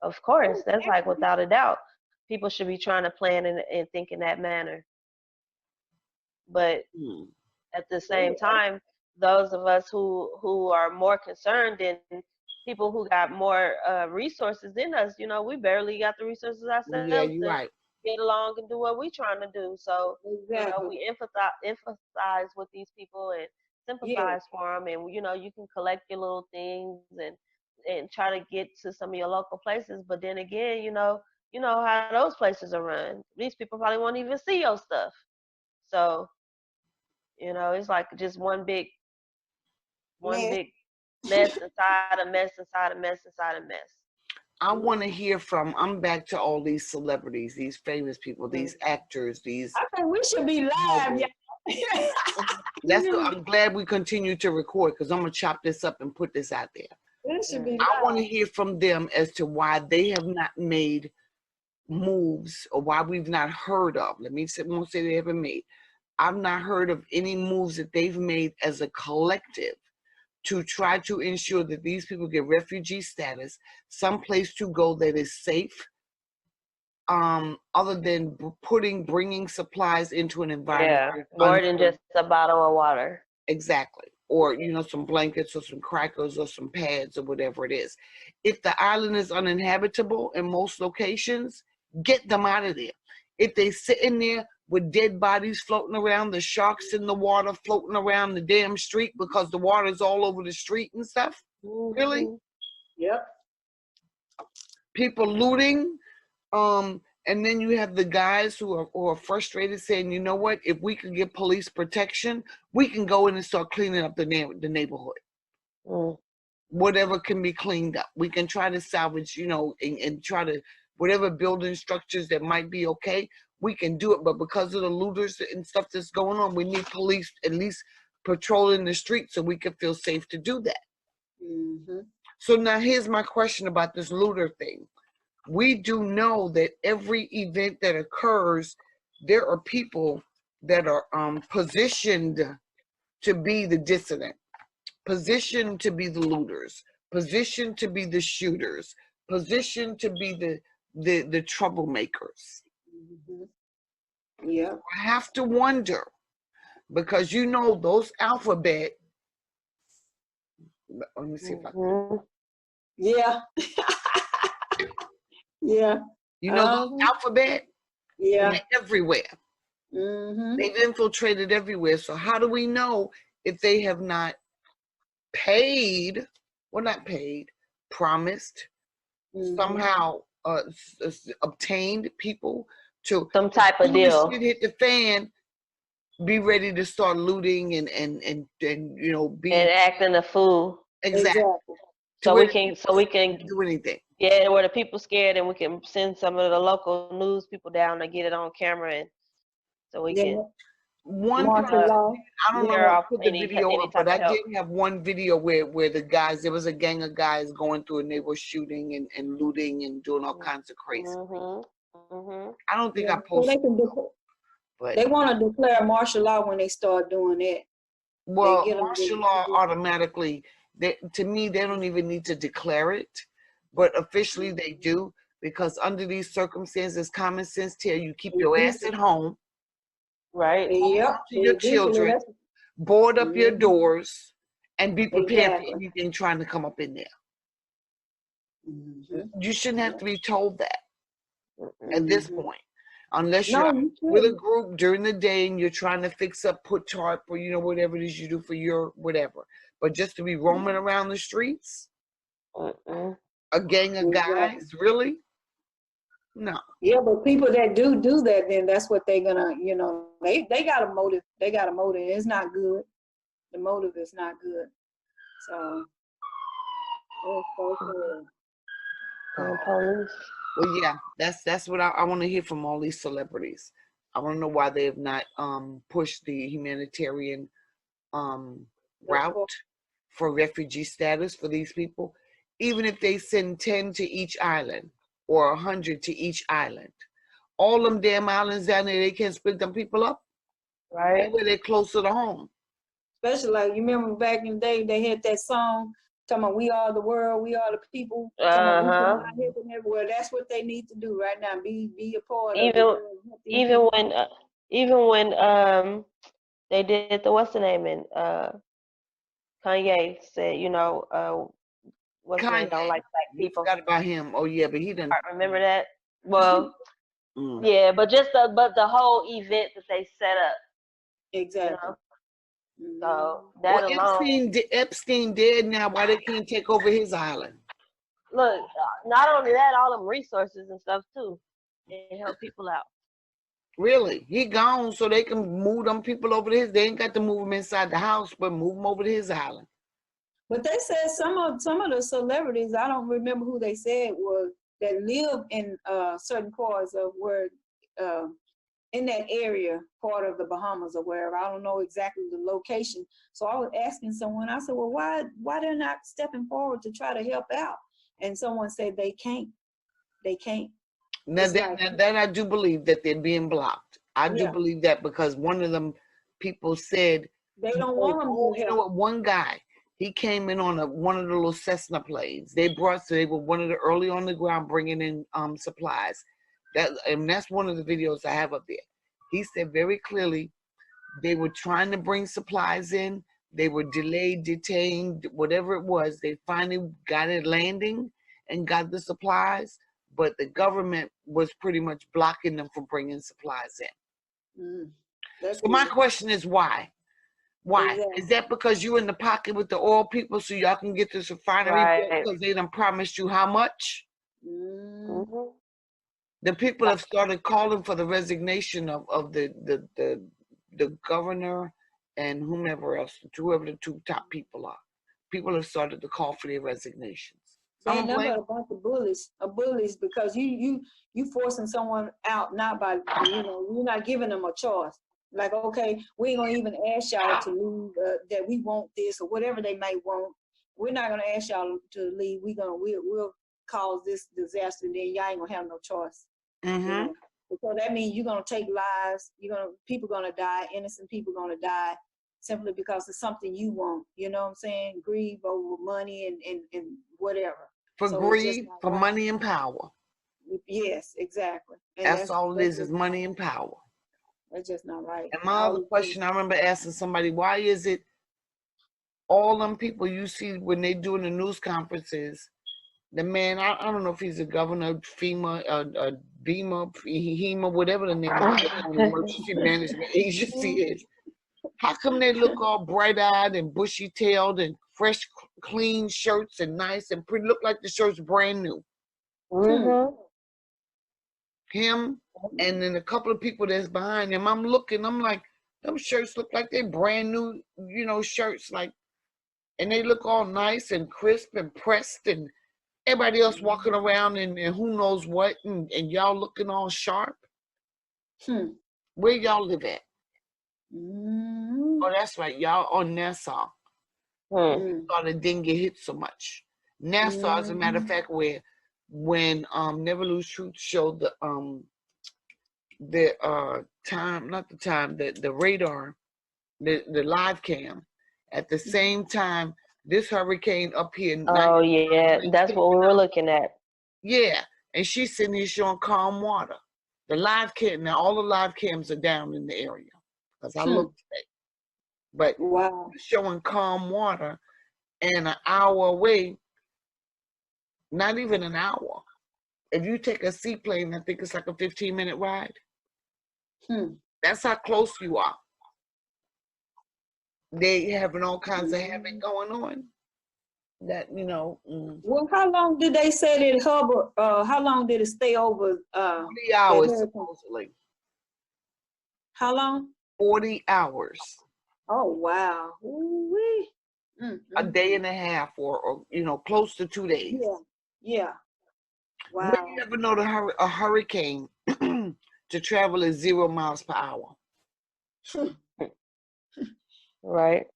of course, that's like without a doubt. People should be trying to plan and think in that manner. But at the same time, those of us who are more concerned than people who got more resources than us, we barely got the resources ourselves to get along and do what we're trying to do. So we empathize with these people and sympathize for them, and you can collect your little things and try to get to some of your local places. But then again, you know how those places are run. These people probably won't even see your stuff. So, it's like just one big mess inside a mess inside a mess inside a mess. I want to hear from, I'm back to all these celebrities, these famous people, these actors, these. I think we should be live, I'm glad we continue to record, because I'm going to chop this up and put this out there. It should be I want to hear from them as to why they have not made moves, or why we've not heard of. Won't say they haven't made. I've not heard of any moves that they've made as a collective to try to ensure that these people get refugee status, someplace to go that is safe, other than bringing supplies into an environment. Yeah, more than just a bottle of water. Exactly. Or, some blankets or some crackers or some pads or whatever it is. If the island is uninhabitable in most locations, get them out of there. If they sit in there with dead bodies floating around, the sharks in the water floating around the damn street because the water's all over the street and stuff. Really? Yep. People looting. And then you have the guys who are frustrated saying, you know what, if we can get police protection, we can go in and start cleaning up the neighborhood. Whatever can be cleaned up. We can try to salvage, and try to, whatever building structures that might be okay, we can do it. But because of the looters and stuff that's going on, we need police at least patrolling the streets so we can feel safe to do that. So now here's my question about this looter thing. We do know that every event that occurs, there are people that are positioned to be the dissident, positioned to be the looters, positioned to be the shooters, positioned to be the troublemakers. Yeah. I have to wonder, because those alphabet. Let me see if I can. Yeah. Yeah. Those alphabet? Yeah. They're everywhere. They've infiltrated everywhere. So how do we know if they have not paid, well, not paid, promised, somehow obtained people to some type of deal? Shit hit the fan, be ready to start looting and you know, be and acting a fool. Exactly. So we can do anything. Yeah, where the people scared, and we can send some of the local news people down to get it on camera, and so we can. One person, I don't know how to put the video up, but I did have one video where the guys, there was a gang of guys going through and they were shooting and looting and doing all kinds of crazy. I don't think I posted. But they want to declare martial law when they start doing that. Well, martial law automatically, to me, they don't even need to declare it, but officially they do, because under these circumstances, common sense tell you keep your ass at home. Right. To your children, board up your doors, and be prepared for anything trying to come up in there. You shouldn't have to be told that at this point, unless you're with a group during the day and you're trying to fix up, put tarp, or you know, whatever it is you do for your whatever. But just to be roaming around the streets, a gang of guys, really? No. Yeah, but people that do that, then that's what they're gonna, you know, they got a motive. They got a motive. It's not good. The motive is not good. So, police. Well, yeah, that's what I want to hear from all these celebrities. I want to know why they have not pushed the humanitarian route for refugee status for these people, even if they send 10 to each island. Or 100 to each island. All them damn islands down there, they can't split them people up. Right. That way they're closer to home. Especially like, you remember back in the day, they had that song talking about we are the world, we are the people. Everywhere. That's what they need to do right now. Be a part of it. Even when they did the what's the name, and Kanye said, you know, what's the name, don't like black people. Forgot about him. Oh yeah, but he didn't. Remember that? Well, yeah, but the whole event that they set up. Exactly. You know? So that alone. Epstein dead now. Why they can't take over his island? Look, not only that, all them resources and stuff too, and help people out. Really, he gone, so they can move them people over to his. They ain't got to move them inside the house, but move them over to his island. But they said some of the celebrities, I don't remember who they said was, that live in certain parts of where, in that area, part of the Bahamas or wherever. I don't know exactly the location. So I was asking someone, I said, well, why they're not stepping forward to try to help out? And someone said they can't. They can't. Now that I do believe that they're being blocked. I do believe that, because one of them people said they don't want them to help. You know what? One guy, he came in on one of the little Cessna planes. They were one of the early on the ground bringing in supplies. That's one of the videos I have up there. He said very clearly they were trying to bring supplies in. They were delayed, detained, whatever it was. They finally got it landing and got the supplies, but the government was pretty much blocking them from bringing supplies in. So my question is why? Why? Exactly. Is that because you in the pocket with the oil people so y'all can get this refinery because they done promised you how much? The people have started calling for the resignation of the governor and whomever else, whoever the two top people are. People have started to call for their resignations. They ain't nothing but a bunch of bullies, because you forcing someone out not by, you know, you're not giving them a choice. Like, okay, we ain't gonna even ask y'all to leave, that we want this or whatever they may want. We're not gonna ask y'all to leave. We'll cause this disaster, and then y'all ain't gonna have no choice. You know? So that means you're gonna take lives. People gonna die. Innocent people gonna die simply because it's something you want. You know what I'm saying? Grieve over money and whatever. For greed, for money and power. Yes, exactly. And that's all it is money and power. That's just not right. And my other question, I remember asking somebody, why is it all them people you see when they doing the news conferences, the man, I don't know if he's a governor, FEMA, a BEMA, HEMA, whatever the name of the emergency management agency is. How come they look all bright-eyed and bushy-tailed and fresh, clean shirts and nice and pretty? Look like the shirt's brand new. Mm-hmm. Him and then a couple of people that's behind him. I'm looking. I'm like, them shirts look like they're brand new, shirts. Like, and they look all nice and crisp and pressed, and everybody else walking around and who knows what, and y'all looking all sharp. Where y'all live at? Oh, that's right. Y'all on Nassau. Thought it didn't get hit so much. Nassau, as a matter of fact, when Never Lose Truth showed the time, not the time, the radar, the live cam, at the same time, this hurricane up here. Oh yeah, that's what we were looking at. Yeah, and she's sitting here showing calm water. The live cam, now all the live cams are down in the area because I looked today. But wow, showing calm water, and an hour away, not even an hour. If you take a seaplane, I think it's like a 15-minute ride. That's how close you are. They having all kinds of havoc going on. That Well, how long did they say that hover? How long did it stay over? 40 hours supposedly. How long? 40 hours. Oh wow. Ooh-wee. A day and a half, or close to 2 days. Yeah. Wow. When you ever know a hurricane to travel at 0 miles per hour? Right.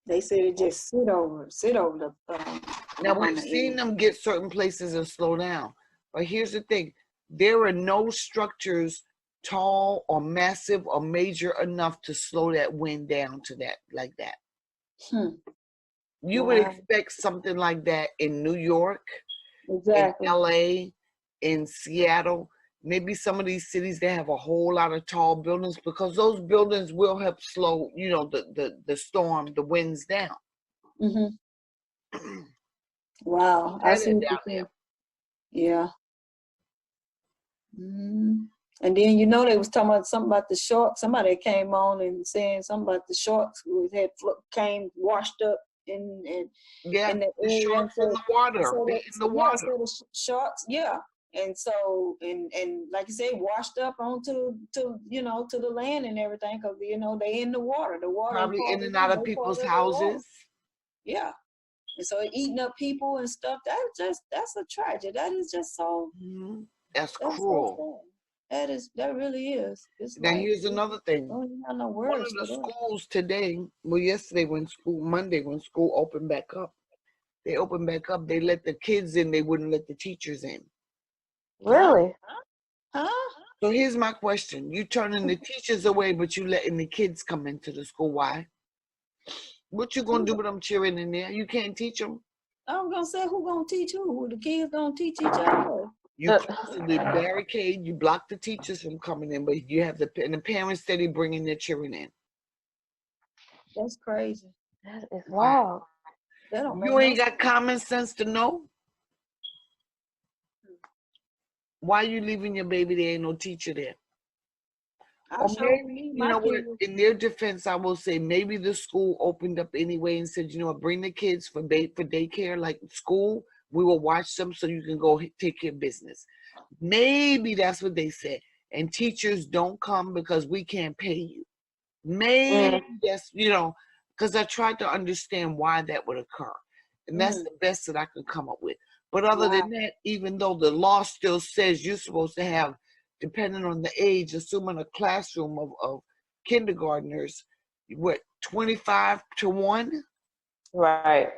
They said it just sit over the. Now we've seen them get certain places and slow down, but here's the thing: there are no structures tall or massive or major enough to slow that wind down to that like that. You would expect something like that in New York, exactly, in LA, in Seattle, maybe some of these cities that have a whole lot of tall buildings, because those buildings will help slow, the storm, the winds down. Wow, I see down there. Yeah. And then they was talking about something about the sharks. Somebody came on and saying something about the sharks who had came washed up in the sharks in the water. So in the water. So the sharks, and so and like you say, washed up onto to the land and everything, because they in the water. The water probably in and out of people's houses. Yeah. And so eating up people and stuff. That's a tragedy. That is just so. That's cruel. So that really is. Now here's another thing. No one of the schools today, yesterday Monday when school opened back up, they let the kids in, they wouldn't let the teachers in. Really? Huh? So here's my question. You turning the teachers away, but you letting the kids come into the school. Why? What you gonna do with them cheering in there? You can't teach them. I was gonna say, who gonna teach who? The kids gonna teach each other. You close the barricade, you block the teachers from coming in, but you have the parents steady bringing their children in. That's crazy. That is wild. You ain't got common sense to know? Why you leaving your baby there? Ain't no teacher there. Or maybe, what? In their defense, I will say maybe the school opened up anyway and said, bring the kids for daycare, like school. We will watch them so you can go take care of business. Maybe that's what they said. And teachers don't come because we can't pay you. Maybe that's, because I tried to understand why that would occur. And that's the best that I could come up with. But other than that, even though the law still says you're supposed to have, depending on the age, assuming a classroom of kindergartners, 25 to 1? Right. Mm-hmm.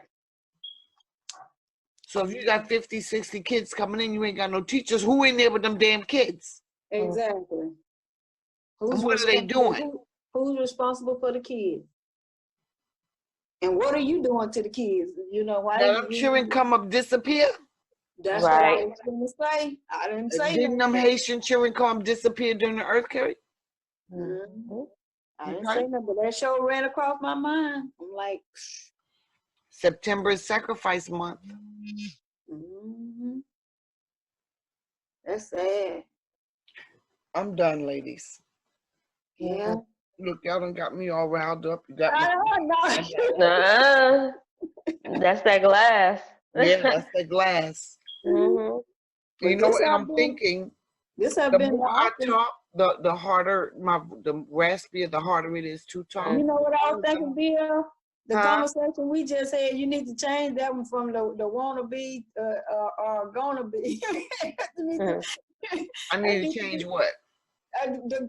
So if you got 50, 60 kids coming in, you ain't got no teachers. Who in there with them damn kids? Exactly. And what are they doing? Who's responsible for the kids? And what are you doing to the kids? You know, why Let them children come up disappear? That's what I was going to say. I didn't say Didn't them Haitian children come disappear during the earthquake? Mm-hmm. I didn't say nothing, but that show ran across my mind. I'm like, September is sacrifice month. Mm-hmm. That's sad. I'm done, ladies. Yeah. Look, y'all done got me all riled up. You got me. That's that glass. Yeah, that's the glass. Mm-hmm. You know, and I'm thinking, the more I talk, the harder the raspier, the harder it is to talk. You know what I was thinking, Bill? The conversation we just had, you need to change that one from the wanna be or gonna be. I need to change what?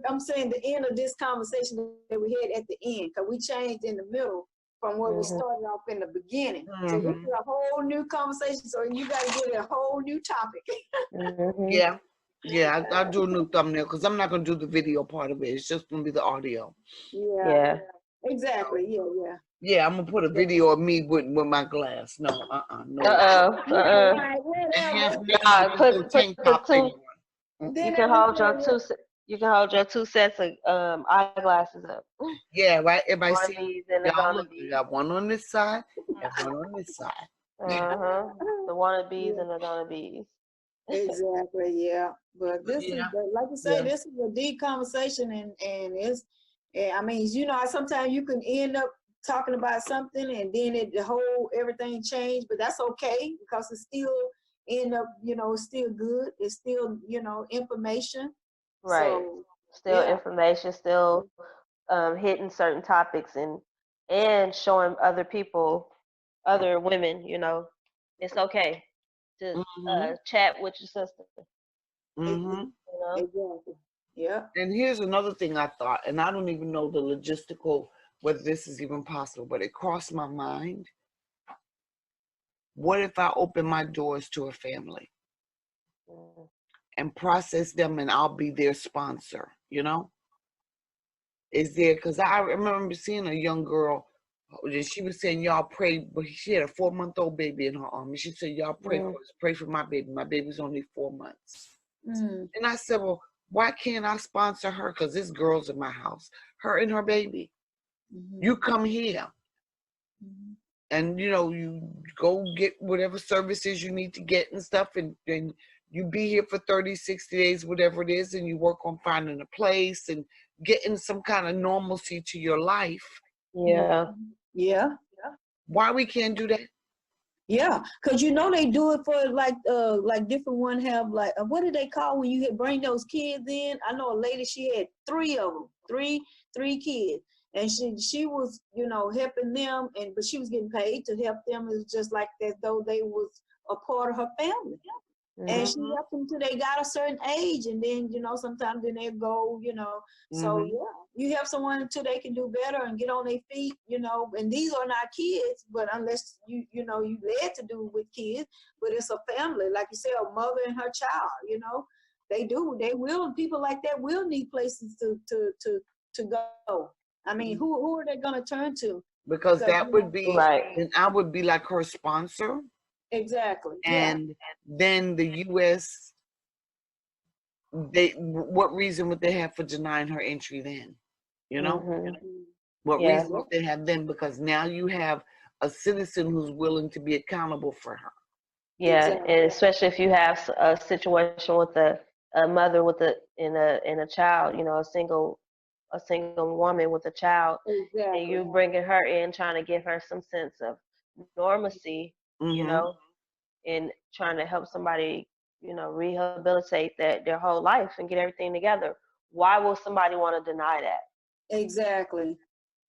I'm saying the end of this conversation that we had at the end, because we changed in the middle from where we started off in the beginning. So this is a whole new conversation. So you got to get a whole new topic. Yeah, I'll do a new thumbnail because I'm not going to do the video part of it. It's just going to be the audio. Yeah. Exactly. Yeah. Yeah, I'm going to put a video of me with my glass. No, no. You can hold your two sets of eyeglasses up. Yeah, right. Everybody see, y'all look, you got one on this side and one on this side. The wannabes and the gonna-bees. Exactly, yeah. But this is, like you say, this is a deep conversation, and it's, I mean, you know, sometimes you can end up talking about something and then everything changed, but that's okay because it's still end up, you know, it's still good. It's still, you know, information. Right. So, still information, still hitting certain topics and showing other people, other women, you know, it's okay to chat with your sister. You know? Exactly. Yeah. And here's another thing I thought, and I don't even know the logistical, whether this is even possible, but it crossed my mind. What if I open my doors to a family and process them and I'll be their sponsor, you know? Is there, because I remember seeing a young girl, she was saying, y'all pray, but she had a 4-month-old baby in her arm. And she said, y'all pray for my baby. My baby's only 4 months. And I said, well, why can't I sponsor her? Because this girl's in my house, her and her baby. You come here. And, you know, you go get whatever services you need to get and stuff. And you be here for 30, 60 days, whatever it is. And you work on finding a place and getting some kind of normalcy to your life. Yeah. Why we can't do that? Yeah, because you know they do it for like different ones have like what do they call when you bring those kids in? I know a lady, she had 3 of them, three kids, and she was, you know, helping them, but she was getting paid to help them. It was just like as though they was a part of her family. And she helped them till they got a certain age, and then, you know, sometimes then they go, you know. So you help someone until they can do better and get on their feet, you know. And these are not kids, but unless you know you led to do with kids, but it's a family, like you said, a mother and her child. You know, they will. People like that will need places to go. I mean, who are they gonna turn to? Because that would be and I would be like her sponsor. Exactly. And then the U.S., what reason would they have for denying her entry then? You know? What reason would they have then? Because now you have a citizen who's willing to be accountable for her. Yeah, and especially if you have a situation with a mother with a child, you know, a single woman with a child, and you bringing her in, trying to give her some sense of normalcy, you know, and trying to help somebody, you know, rehabilitate their whole life and get everything together. Why will somebody want to deny that? Exactly.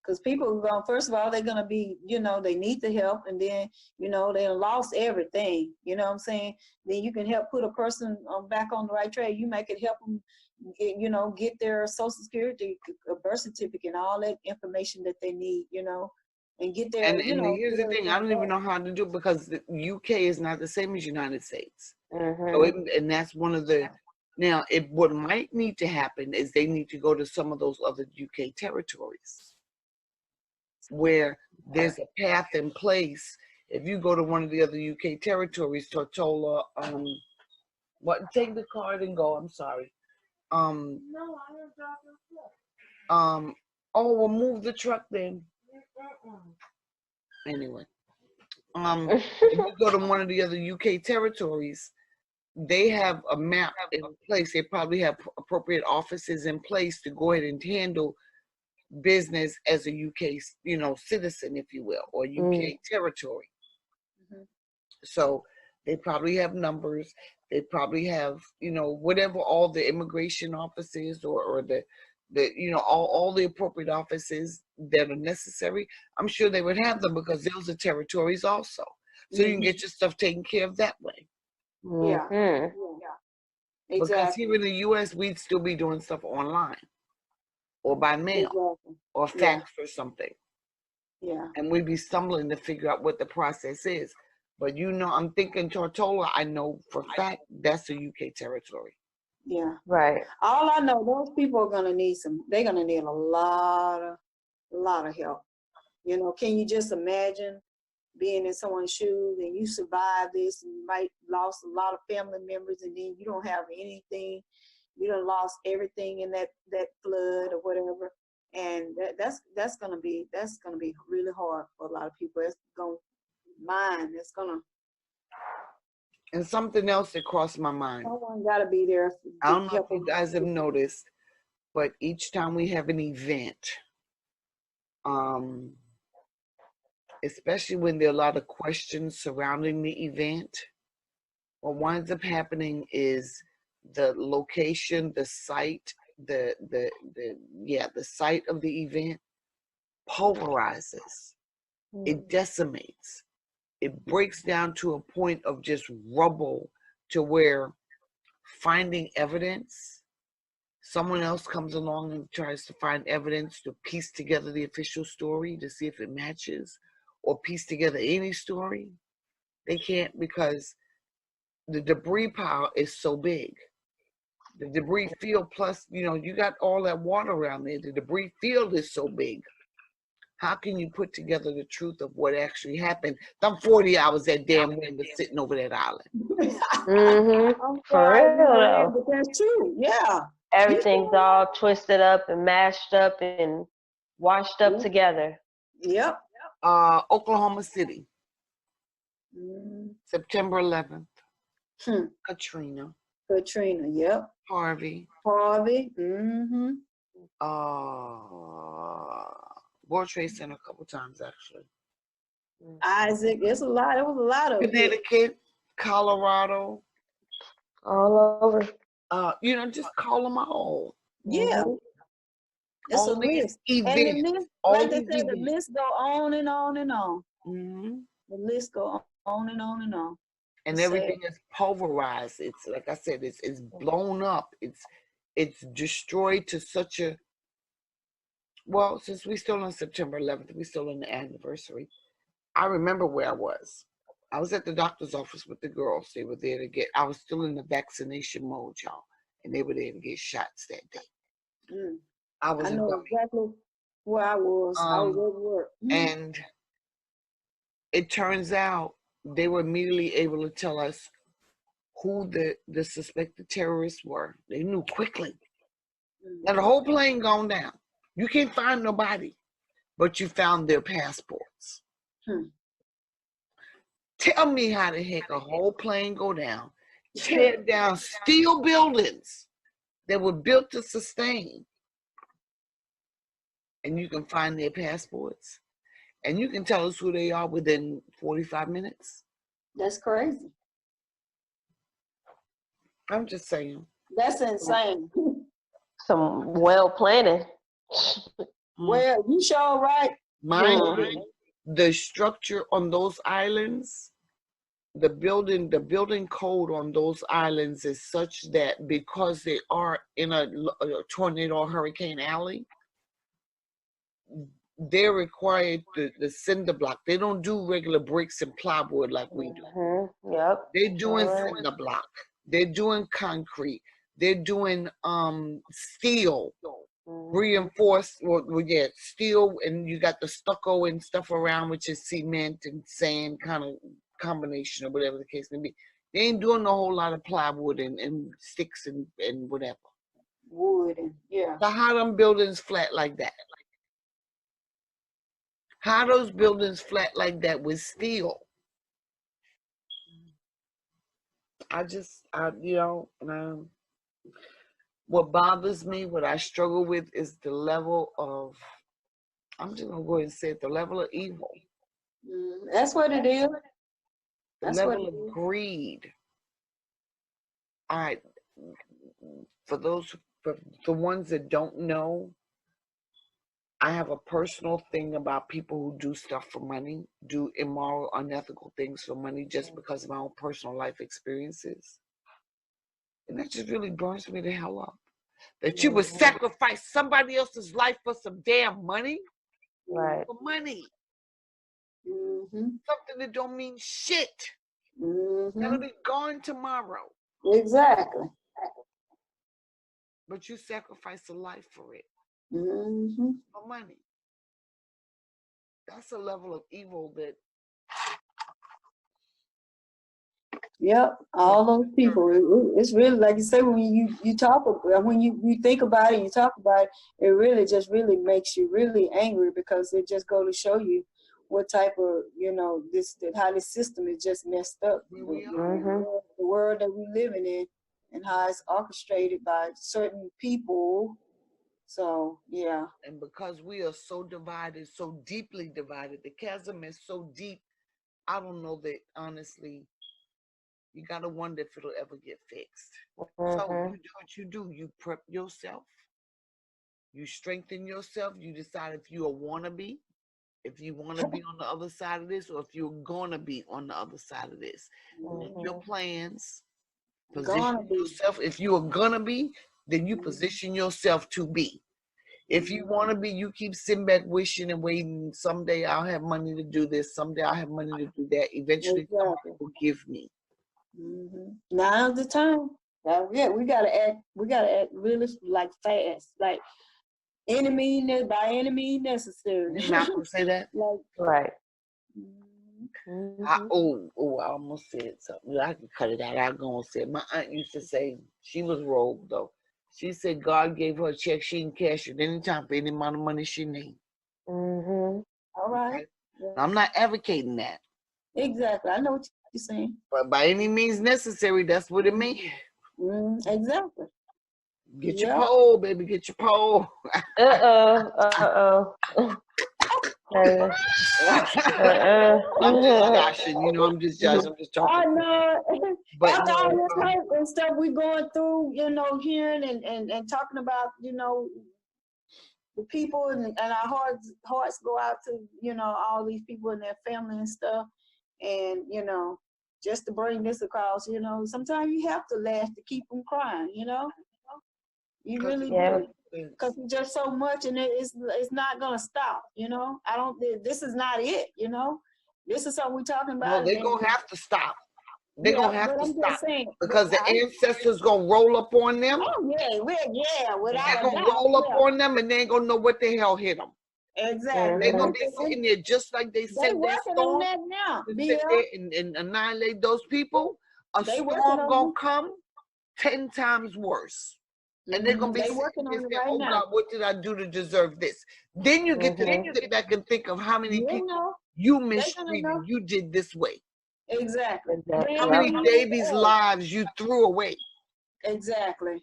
Because people are going, first of all, they're going to be, you know, they need the help. And then, you know, they lost everything. You know what I'm saying? Then you can help put a person back on the right track. You might could help them, you know, get their Social Security, a birth certificate, and all that information that they need, you know, and get their, you know. Here's the thing. I don't even know how to do it because the UK is not the same as United States. So and that's one of the, now, what might need to happen is they need to go to some of those other UK territories where there's a path in place. If you go to one of the other UK territories, Tortola, take the card and go. I'm sorry. No, I don't drive the truck. We'll move the truck then. Anyway, if you go to one of the other UK territories, they have a map in place. They probably have appropriate offices in place to go ahead and handle business as a UK, citizen, if you will, or UK territory. So they probably have numbers. They probably have, whatever all the immigration offices or the all the appropriate offices that are necessary. I'm sure they would have them because those are territories also. So you can get your stuff taken care of that way. Yeah. Yeah. Exactly. Because here in the U.S., we'd still be doing stuff online or by mail or fax or something. Yeah. And we'd be stumbling to figure out what the process is. But I'm thinking Tortola, I know for a fact that's a UK territory. Yeah. Right. All I know, those people are gonna need they're gonna need a lot of help. Can you just imagine being in someone's shoes and you survive this and you might lost a lot of family members and then you don't have anything, you done lost everything in that flood or whatever. And that's gonna be really hard for a lot of people. It's gonna And something else that crossed my mind. Someone gotta be there. I don't know if you guys have noticed, but each time we have an event, especially when there are a lot of questions surrounding the event, what winds up happening is the location, the site, the site of the event pulverizes. It decimates. It breaks down to a point of just rubble to where finding evidence, someone else comes along and tries to find evidence to piece together the official story to see if it matches or piece together any story. They can't because the debris pile is so big. The debris field plus, you got all that water around there. The debris field is so big. How can you put together the truth of what actually happened? Them 40 hours that damn wind was sitting over that island. For real, but that's true. Yeah. Everything's all twisted up and mashed up and washed up together. Yep. Oklahoma City, September 11th. Katrina. Yep. Harvey. World Trade Center a couple times actually. Isaac, it was a lot of Connecticut, Colorado, all over. Just call them all. Yeah, it's all a list. Events. And the list, like they said, the list go on and on and on. The list go on and on and on. And everything is pulverized. It's like I said, it's blown up. It's destroyed to such a. Well, since we're still on September 11th, we're still in the anniversary. I remember where I was. I was at the doctor's office with the girls. They were there I was still in the vaccination mode, y'all. And they were there to get shots that day. I know exactly where I was. I was at work. And it turns out they were immediately able to tell us who the suspected terrorists were. They knew quickly. Now the whole plane gone down. You can't find nobody, but you found their passports. Tell me how the heck a whole plane go down, tear down steel buildings that were built to sustain, and you can find their passports, and you can tell us who they are within 45 minutes. That's crazy. I'm just saying. That's insane. Some well planning. Well, you sure right. Mind you, the structure on those islands, the building code on those islands is such that because they are in a tornado or hurricane alley, they're required the cinder block. They don't do regular bricks and plywood like we do. Yep. They're doing cinder block. They're doing concrete. They're doing steel, reinforced. Steel, and you got the stucco and stuff around, which is cement and sand kind of combination or whatever the case may be. They ain't doing a whole lot of plywood and sticks and whatever. Wood and So how them buildings flat like that? How those buildings flat like that with steel? what bothers me, what I struggle with is the level of, I'm just going to go ahead and say it, the level of evil. That's what it is. The level of greed. All right. For ones that don't know, I have a personal thing about people who do stuff for money, do immoral, unethical things for money just because of my own personal life experiences. And that just really burns me the hell up. That you would sacrifice somebody else's life for some damn money? Right. For money. Something that don't mean shit. That'll be gone tomorrow. Exactly. But you sacrifice a life for it. For money. That's a level of evil that. Yep, all those people. It's really, like you say, when you talk, when you think about it, you talk about it, it really just really makes you really angry, because it just go to show you what type of, how this system is just messed up. The world that we're living in, and how it's orchestrated by certain people. So, yeah. And because we are so divided, so deeply divided, the chasm is so deep, I don't know that, honestly, you got to wonder if it'll ever get fixed. So you do what you do. You prep yourself. You strengthen yourself. You decide if you're a wannabe, if you want to be on the other side of this, or if you're going to be on the other side of this. Make your plans. Position yourself. If you are going to be, then you position yourself to be. If you want to be, you keep sitting back wishing and waiting. Someday I'll have money to do this. Someday I'll have money to do that. Eventually, somebody will give me. Now's the time. Yeah, we gotta act really like fast, like by any means necessary. Did Malcolm say that? Right. I almost said something. I can cut it out. I'm gonna say it. My aunt used to say, she was rogue though. She said God gave her a check, she can cash it anytime for any amount of money she needs. All right. Okay? I'm not advocating that. Exactly. I know what you're saying. But by any means necessary, that's what it means. Exactly. Get your pole, baby. Get your pole. I'm just joshing, I'm just joshing. I'm just talking. I know. But after all this hope and stuff we going through, hearing and talking about, the people, and our hearts go out to, all these people and their family and stuff. And, just to bring this across, sometimes you have to laugh to keep them crying, You really do. Because it's just so much, and it's not going to stop, this is not it, This is something we're talking about. No, they're going to have to stop. They're going to have to stop. Because the ancestors going to roll up on them. Oh, yeah. They're going to roll up on them, and they ain't going to know what the hell hit them. Exactly. They're going to be sitting there just like they said they storm. That now. Sit there and annihilate those people. A storm going to come 10 times worse. And they're going to be sitting there saying, oh, God, what did I do to deserve this? Then you get to sit back and think of how many people you mistreated, you did this way. Exactly. How many babies' lives you threw away. Exactly.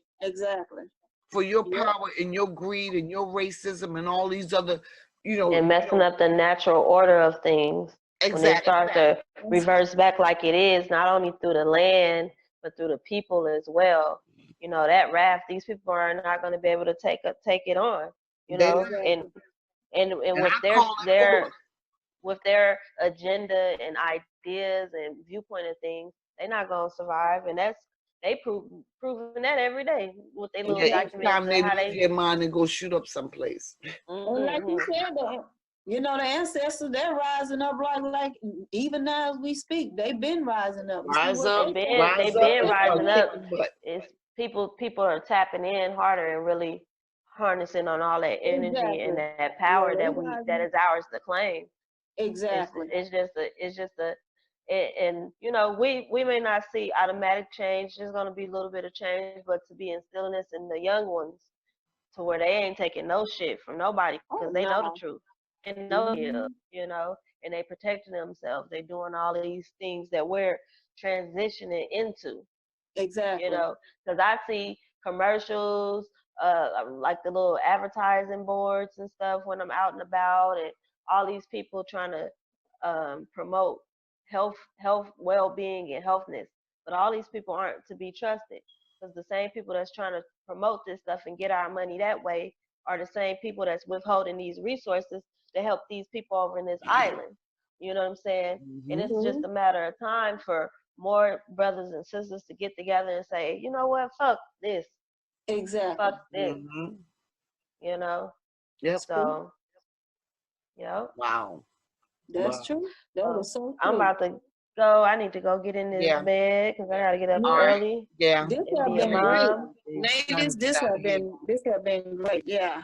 For your power and your greed and your racism and all these other, And messing up the natural order of things. Exactly. When they start to reverse back like it is, not only through the land, but through the people as well. That wrath, these people are not going to be able to take it on, and with their agenda and ideas and viewpoint of things, they're not going to survive. And they proving that every day with their little documents. Time they lose their mind and go shoot up someplace. And like you said, the ancestors, they're rising up like even now as we speak, they've been rising up. They've been rising up. It's people are tapping in harder and really harnessing on all that energy and that power that is ours to claim. Exactly. We may not see automatic change. There's going to be a little bit of change, but to be instilling this in the young ones to where they ain't taking no shit from nobody because they know the truth. They know and they protecting themselves. They doing all of these things that we're transitioning into. Exactly. You know, because I see commercials, like the little advertising boards and stuff when I'm out and about, and all these people trying to promote health, well-being, and healthness. But all these people aren't to be trusted, because the same people that's trying to promote this stuff and get our money that way are the same people that's withholding these resources to help these people over in this island. You know what I'm saying? And it's just a matter of time for more brothers and sisters to get together and say, you know what, fuck this. Exactly. Fuck this. You know? Yep. So, yep. Wow. That's true. That is so true. I'm about to go. I need to go get in this bed because I got to get up early. Yeah. This has been great. Ladies, this has been great. Yeah.